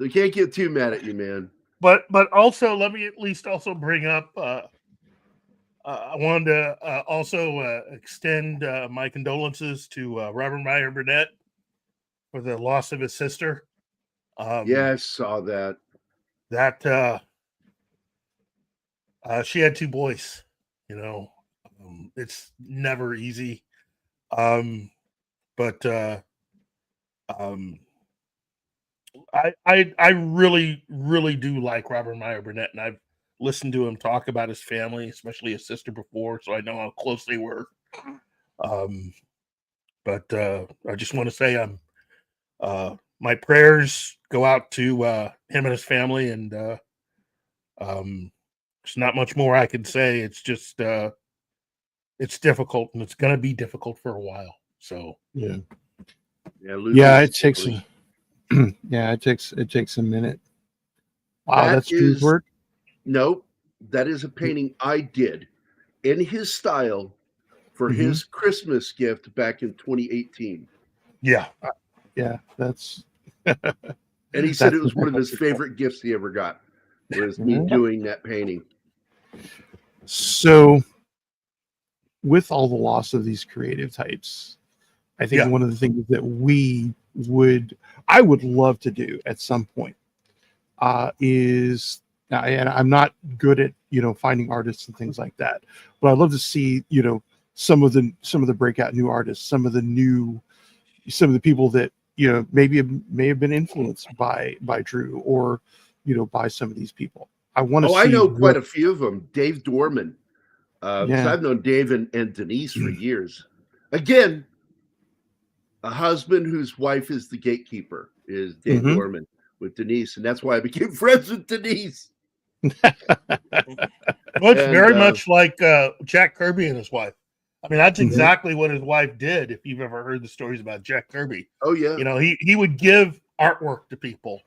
They can't get too mad at you, man. But also, let me at least also bring up. I wanted to also extend my condolences to Robert Meyer Burnett for the loss of his sister. Yeah, I saw that. That she had 2 boys. It's never easy. But I really, really do like Robert Meyer Burnett, and I've listened to him talk about his family, especially his sister before, so I know how close they were. But I just want to say my prayers go out to him and his family, and there's not much more I can say. It's just it's difficult, and it's going to be difficult for a while. So yeah, it takes it takes a minute. Wow, that's Drew's work. Nope, that is a painting I did in his style for his Christmas gift back in 2018. Yeah, that's. And he said it was one of his favorite gifts he ever got. Was me doing that painting. So, with all the loss of these creative types, I think one of the things that I would love to do at some point is, and I'm not good at finding artists and things like that, but I'd love to see some of the breakout new artists, some of the people that may have been influenced by Drew or by some of these people. I want to. I know quite a few of them. Dave Dorman. I've known Dave and Denise for years. Again, a husband whose wife is the gatekeeper is Dave Dorman with Denise, and that's why I became friends with Denise. Well, it's very much like Jack Kirby and his wife. I mean, that's exactly what his wife did. If you've ever heard the stories about Jack Kirby, he would give artwork to people,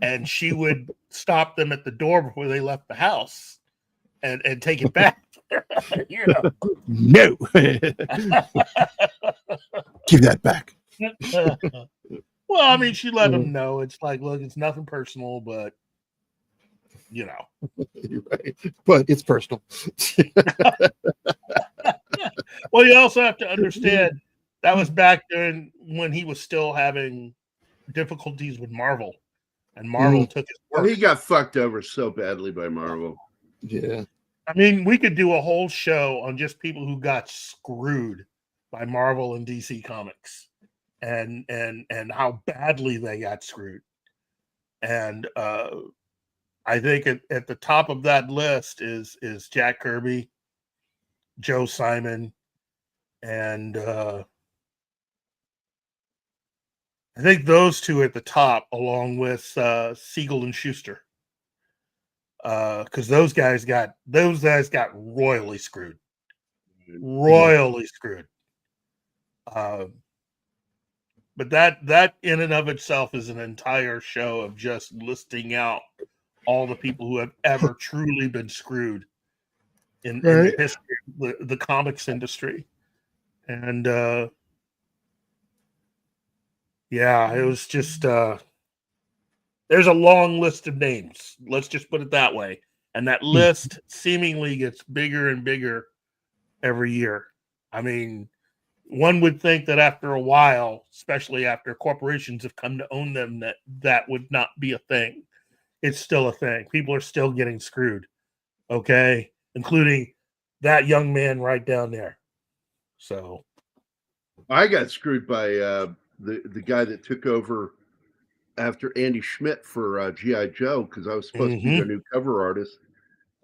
and she would stop them at the door before they left the house, and take it back. No, give that back. Well, I mean, she let him know. It's like, look, it's nothing personal, but right. But it's personal. Well, you also have to understand That was back then when he was still having difficulties with Marvel, and Marvel took his Well, work. he got fucked over so badly by Marvel. Yeah. I mean, we could do a whole show on just people who got screwed by Marvel and DC Comics, and how badly they got screwed. And I think at the top of that list is Jack Kirby, Joe Simon, and I think those two at the top, along with Siegel and Schuster, because those guys got royally screwed, screwed. But that in and of itself is an entire show of just listing out all the people who have ever truly been screwed in the history of the comics industry. And yeah, it was just there's a long list of names. Let's just put it that way. And that list seemingly gets bigger and bigger every year. I mean, one would think that after a while, especially after corporations have come to own them, that would not be a thing. It's still a thing. People are still getting screwed. Okay? Including that young man right down there. So I got screwed by the guy that took over after Andy Schmidt for G.I. Joe, because I was supposed to be their new cover artist.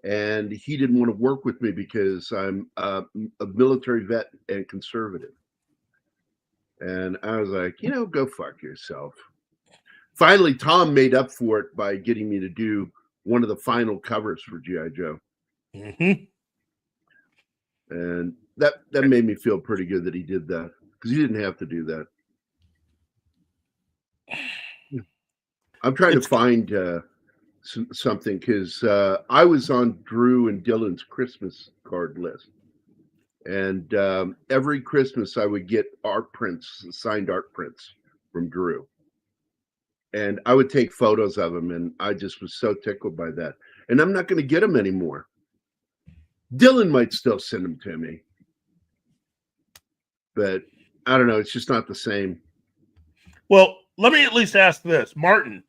And he didn't want to work with me because I'm a military vet and conservative. And I was like, go fuck yourself. Finally, Tom made up for it by getting me to do one of the final covers for G.I. Joe. And that made me feel pretty good that he did that, because he didn't have to do that. I'm trying to find something, because I was on Drew and Dylan's Christmas card list, and every Christmas I would get art prints, signed art prints from Drew, and I would take photos of them, and I just was so tickled by that. And I'm not going to get them anymore. Dylan might still send them to me, but I don't know, it's just not the same. Well, let me at least ask this, Martin.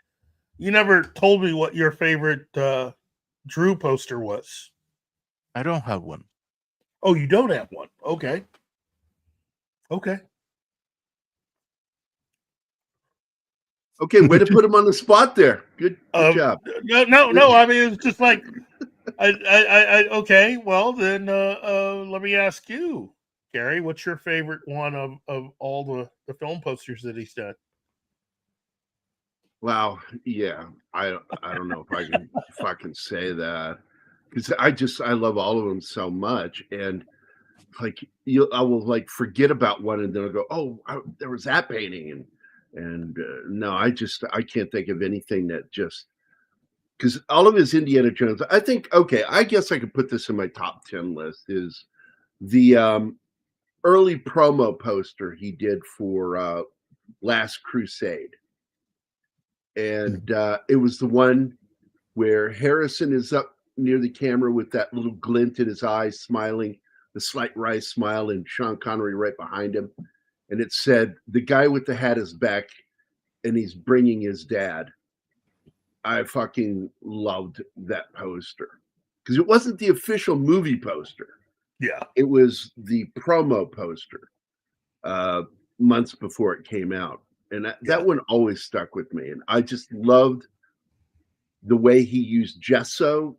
You never told me what your favorite Drew poster was. I don't have one. Oh, you don't have one? Okay. Okay, way to put him on the spot there. Good job. No. I mean, it's just like, I okay. Well, then let me ask you, Gary. What's your favorite one of all the film posters that he's done? Wow, yeah, I don't know if I can fucking say that, because I love all of them so much, and like I will like forget about one, and then I'll go, there was that painting, and no, I can't think of anything that just, because all of his Indiana Jones, I think, okay, I guess I could put this in my top 10 list, is the early promo poster he did for Last Crusade. And it was the one where Harrison is up near the camera with that little glint in his eyes, smiling, the slight wry smile, and Sean Connery right behind him. And it said, "The guy with the hat is back, and he's bringing his dad." I fucking loved that poster, because it wasn't the official movie poster. Yeah. It was the promo poster months before it came out. And that one always stuck with me. And I just loved the way he used gesso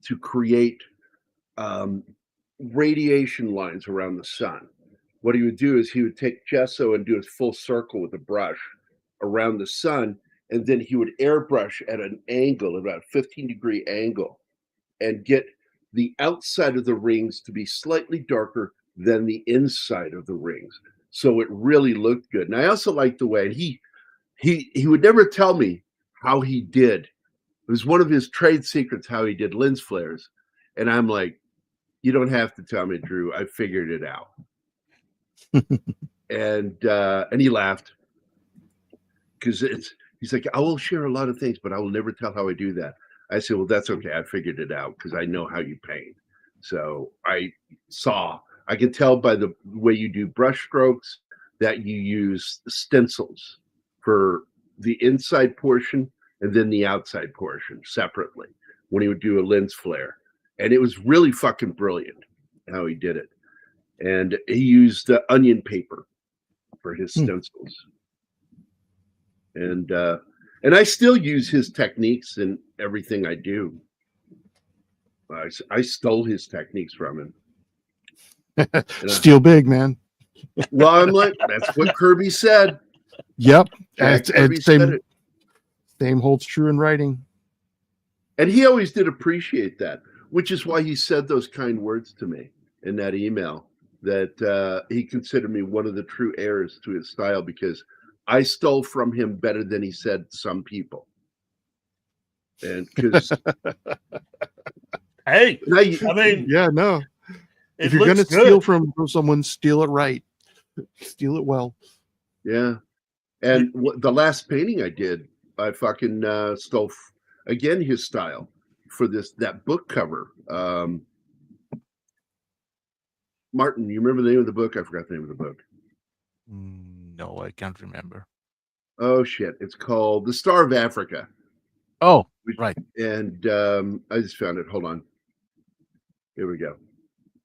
to create radiation lines around the sun. What he would do is he would take gesso and do a full circle with a brush around the sun. And then he would airbrush at an angle, about a 15-degree angle, and get the outside of the rings to be slightly darker than the inside of the rings. So it really looked good. And I also liked the way he would never tell me how he did. It was one of his trade secrets, how he did lens flares. And I'm like, you don't have to tell me, Drew. I figured it out. And he laughed, because he's like, I will share a lot of things, but I will never tell how I do that. I said, well, that's okay. I figured it out, because I know how you paint. So I I can tell by the way you do brush strokes that you use stencils for the inside portion and then the outside portion separately when he would do a lens flare. And it was really fucking brilliant how he did it. And he used onion paper for his stencils. And I still use his techniques in everything I do. I stole his techniques from him. Steal big, man. Well, I'm like, that's what Kirby said. Yep. Jack And Kirby said it. same holds true in writing. And he always did appreciate that, which is why he said those kind words to me in that email, that he considered me one of the true heirs to his style because I stole from him better than he said some people. And because Hey, I mean, yeah, no. If it you're gonna looks steal good. from someone, steal it right. Steal it well. yeah. And the last painting I did, I fucking stole again his style for that book cover. Martin, you remember the name of the book? I forgot the name of the book. No, I can't remember. Oh shit! It's called The Star of Africa. Oh, right. And I just found it. Hold on. Here we go.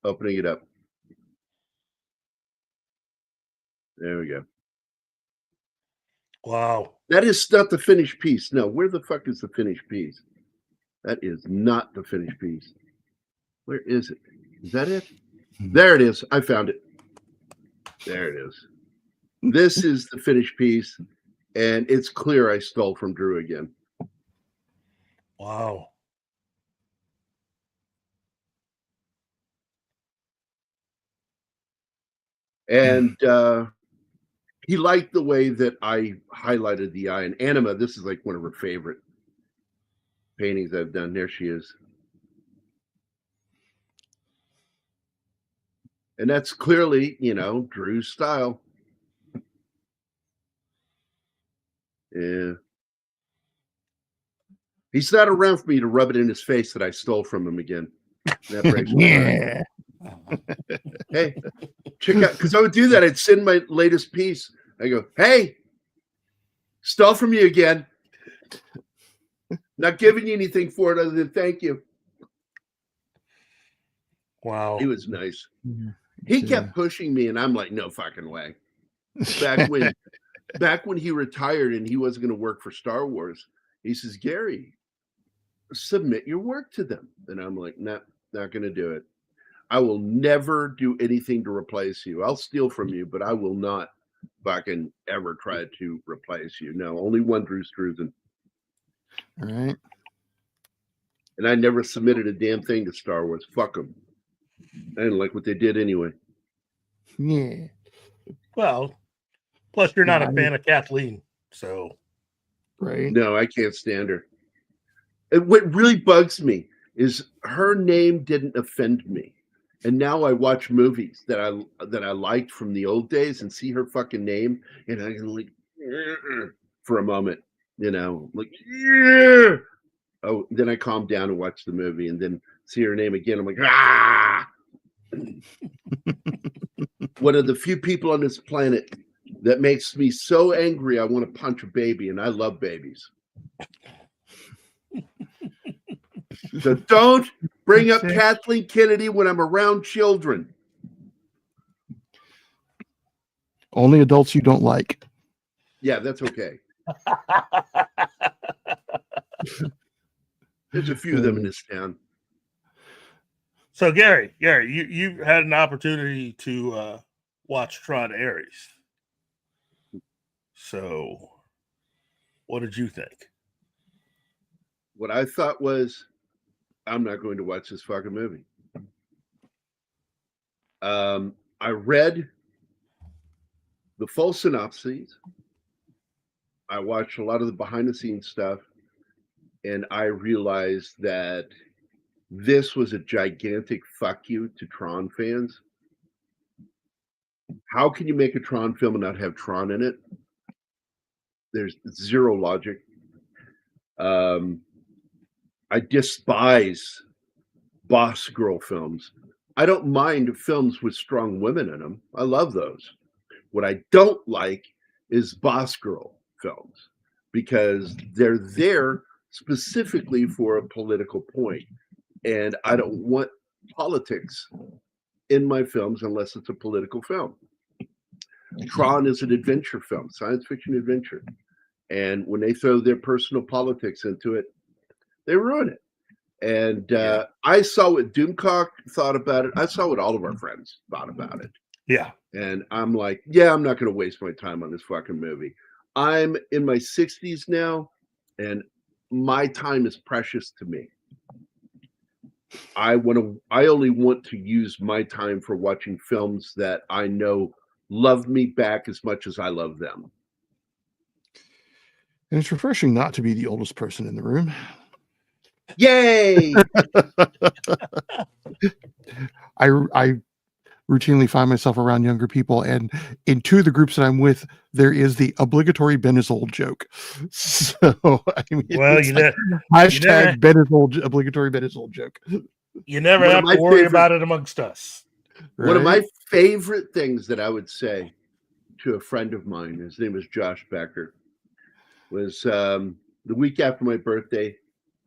Opening it up. There we go. Wow. That is not the finished piece. No, where the fuck is the finished piece? That is not the finished piece. Where is it? Is that it? There it is. I found it. There it is. This is the finished piece, and it's clear I stole from Drew again. Wow. And he liked the way that I highlighted the eye. And Anima, this is like one of her favorite paintings I've done. There she is. And that's clearly, Drew's style. Yeah. He's not around for me to rub it in his face that I stole from him again. That breaks my heart. Hey, check out, because I would do that. I'd send my latest piece. I go, hey, stole from you again. Not giving you anything for it other than thank you. Wow. He was nice. He kept pushing me, and I'm like, no fucking way. Back when he retired and he wasn't going to work for Star Wars, he says, Gary, submit your work to them. And I'm like, nah, not going to do it. I will never do anything to replace you. I'll steal from you, but I will not fucking ever try to replace you. No, only one Drew Struzan. All right. And I never submitted a damn thing to Star Wars. Fuck them. I didn't like what they did anyway. Yeah. Well, plus you're not a fan of Kathleen, so. Right. No, I can't stand her. And what really bugs me is her name didn't offend me. And now I watch movies that I liked from the old days and see her fucking name, and I can like for a moment, like oh, then I calm down and watch the movie, and then see her name again. I'm like, ah. One of the few people on this planet that makes me so angry I want to punch a baby, and I love babies. So don't bring up Kathleen Kennedy when I'm around children. Only adults you don't like. Yeah, that's okay. There's a few of them in this town. So Gary, you had an opportunity to watch Tron Ares. So what did you think? What I thought was, I'm not going to watch this fucking movie. I read the full synopses. I watched a lot of the behind the scenes stuff, and I realized that this was a gigantic fuck you to Tron fans. How can you make a Tron film and not have Tron in it? There's zero logic. I despise boss girl films. I don't mind films with strong women in them. I love those. What I don't like is boss girl films because they're there specifically for a political point. And I don't want politics in my films unless it's a political film. Tron is an adventure film, science fiction adventure. And when they throw their personal politics into it, they ruin it. And I saw what Doomcock thought about it. I saw what all of our friends thought about it. Yeah. And I'm like, yeah, I'm not going to waste my time on this fucking movie. I'm in my 60s now, and my time is precious to me. I only want to use my time for watching films that I know love me back as much as I love them. And it's refreshing not to be the oldest person in the room. Yay! I routinely find myself around younger people, and in two of the groups that I'm with, there is the obligatory Ben is old joke. So I mean, Well, hashtag Ben is old, obligatory Ben is old joke. You never have to worry about it amongst us. Right? One of my favorite things that I would say to a friend of mine, his name is Josh Becker, was the week after my birthday.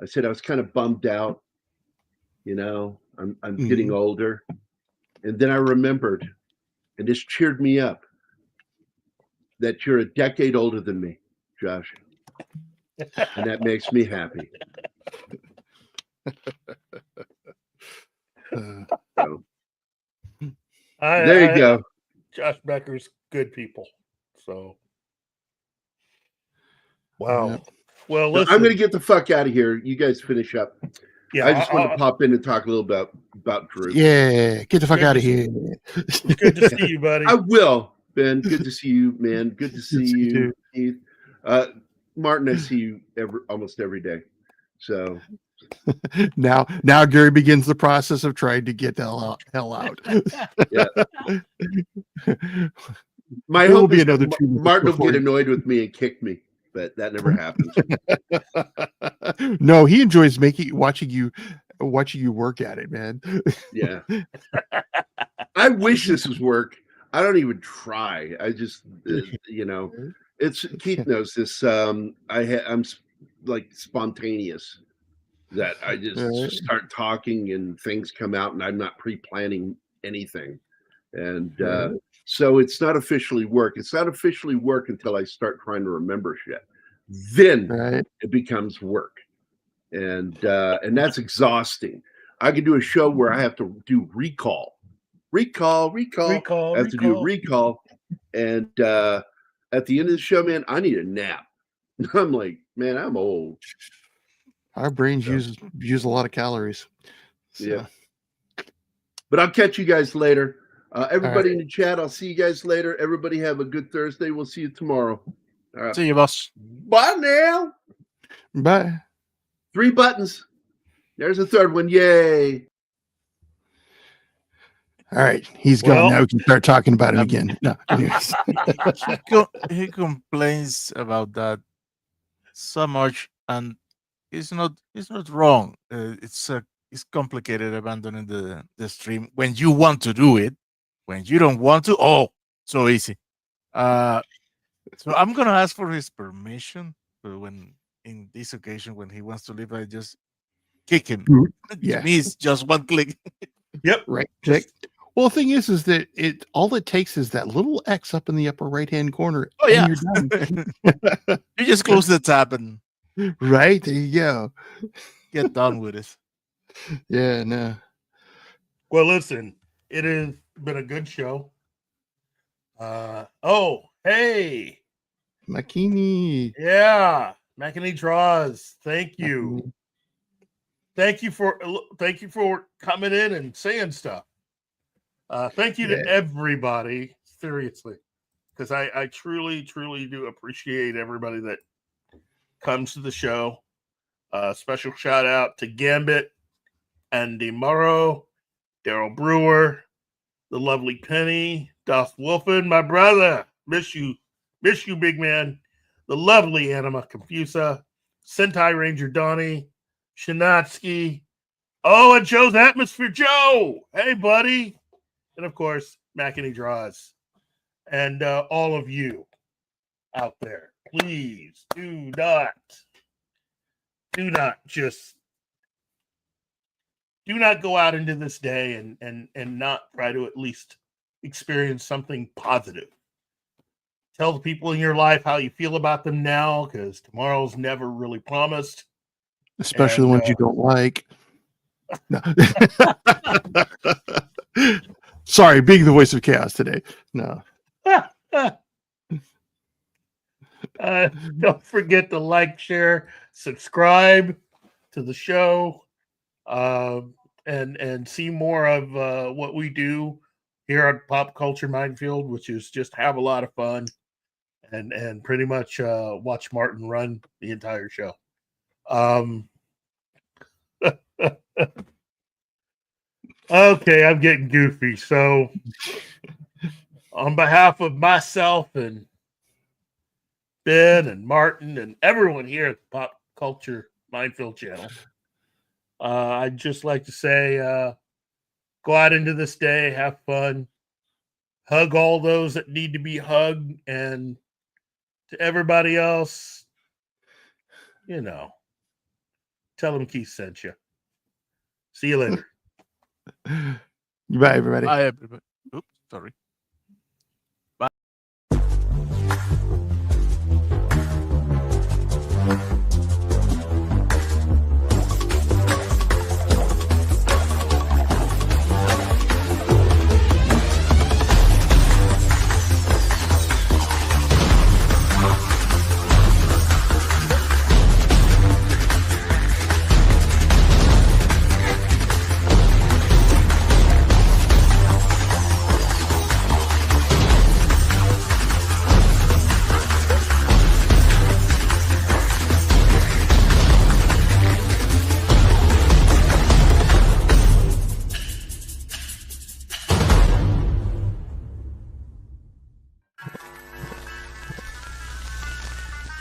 I said I was kind of bummed out. You know, I'm getting older. And then I remembered, and this cheered me up, that you're a decade older than me, Josh. And that makes me happy. So, there you go. Josh Becker's good people. So, wow. Yeah. Well, So listen, I'm going to get the fuck out of here. You guys finish up. Yeah, I just want to pop in and talk a little about Drew. Yeah, get the fuck out of here. Good to see you, buddy. I will, Ben. Good to see you, man. Good to see you, Keith. Martin, I see you almost every day. So now Gary begins the process of trying to get the hell out. Yeah. My There will hope be is another that 2 minutes Martin will before get annoyed with me and kick me, but that never happens. No, he enjoys watching you work at it, man. Yeah. I wish this was work. I don't even try. I just, it's Keith knows this. I'm like spontaneous, that I just start talking and things come out and I'm not pre-planning anything. And so it's not officially work. It's not officially work until I start trying to remember shit. Then it becomes work. And that's exhausting. I can do a show where I have to do recall. I have to do recall. And at the end of the show, man, I need a nap. I'm like, man, I'm old. Our brains use a lot of calories. So. Yeah. But I'll catch you guys later. Everybody in the chat, I'll see you guys later. Everybody have a good Thursday. We'll see you tomorrow. All right. See you, boss. Bye now. Bye. 3 buttons. There's a third one. Yay. All right. He's gone. Now we can start talking about him again. No, anyways. He complains about that so much, and it's not wrong. It's complicated abandoning the stream when you want to do it. When you don't want to, so easy. So I'm gonna ask for his permission. But when in this occasion when he wants to leave, I just kick him. Yeah. To me, it's just one click. Yep. Right. Well, the thing is that all it takes is that little X up in the upper right hand corner. Oh yeah. And you're done. You just close the tab and right there you go. Get done with it. Yeah. No. Well, listen, it has been a good show. Hey, Makini. yeah, Makini Draws. Thank you. Thank you for coming in and saying stuff. Thank you to everybody, seriously, because I truly do appreciate everybody that comes to the show. Special shout out to Gambit, Andy Morrow, Daryl Brewer, the lovely Penny, Doth Wolfen, my brother. Miss you, big man. The lovely Anima Confusa, Sentai Ranger Donnie, Shinatsky, Oh, and Joe's Atmosphere Joe. Hey, buddy. And of course, Mackany Draws. And all of you out there, please do not go out into this day and not try to at least experience something positive. Tell the people in your life how you feel about them now, because tomorrow's never really promised. Especially the ones you don't like. No. Sorry, being the voice of chaos today. No. Don't forget to like, share, subscribe to the show, and see more of what we do here at Pop Culture Minefield, which is just have a lot of fun and pretty much watch Martin run the entire show. Okay, I'm getting goofy. So on behalf of myself and Ben and Martin and everyone here at the Pop Culture Minefield channel, I'd just like to say, go out into this day, have fun, hug all those that need to be hugged, and to everybody else, tell them Keith sent you. See you later. Bye, everybody. Bye, everybody. Oops, sorry.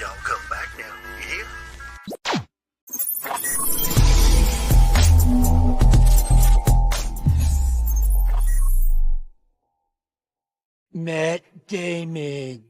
Y'all come back now, you hear? Matt Damon.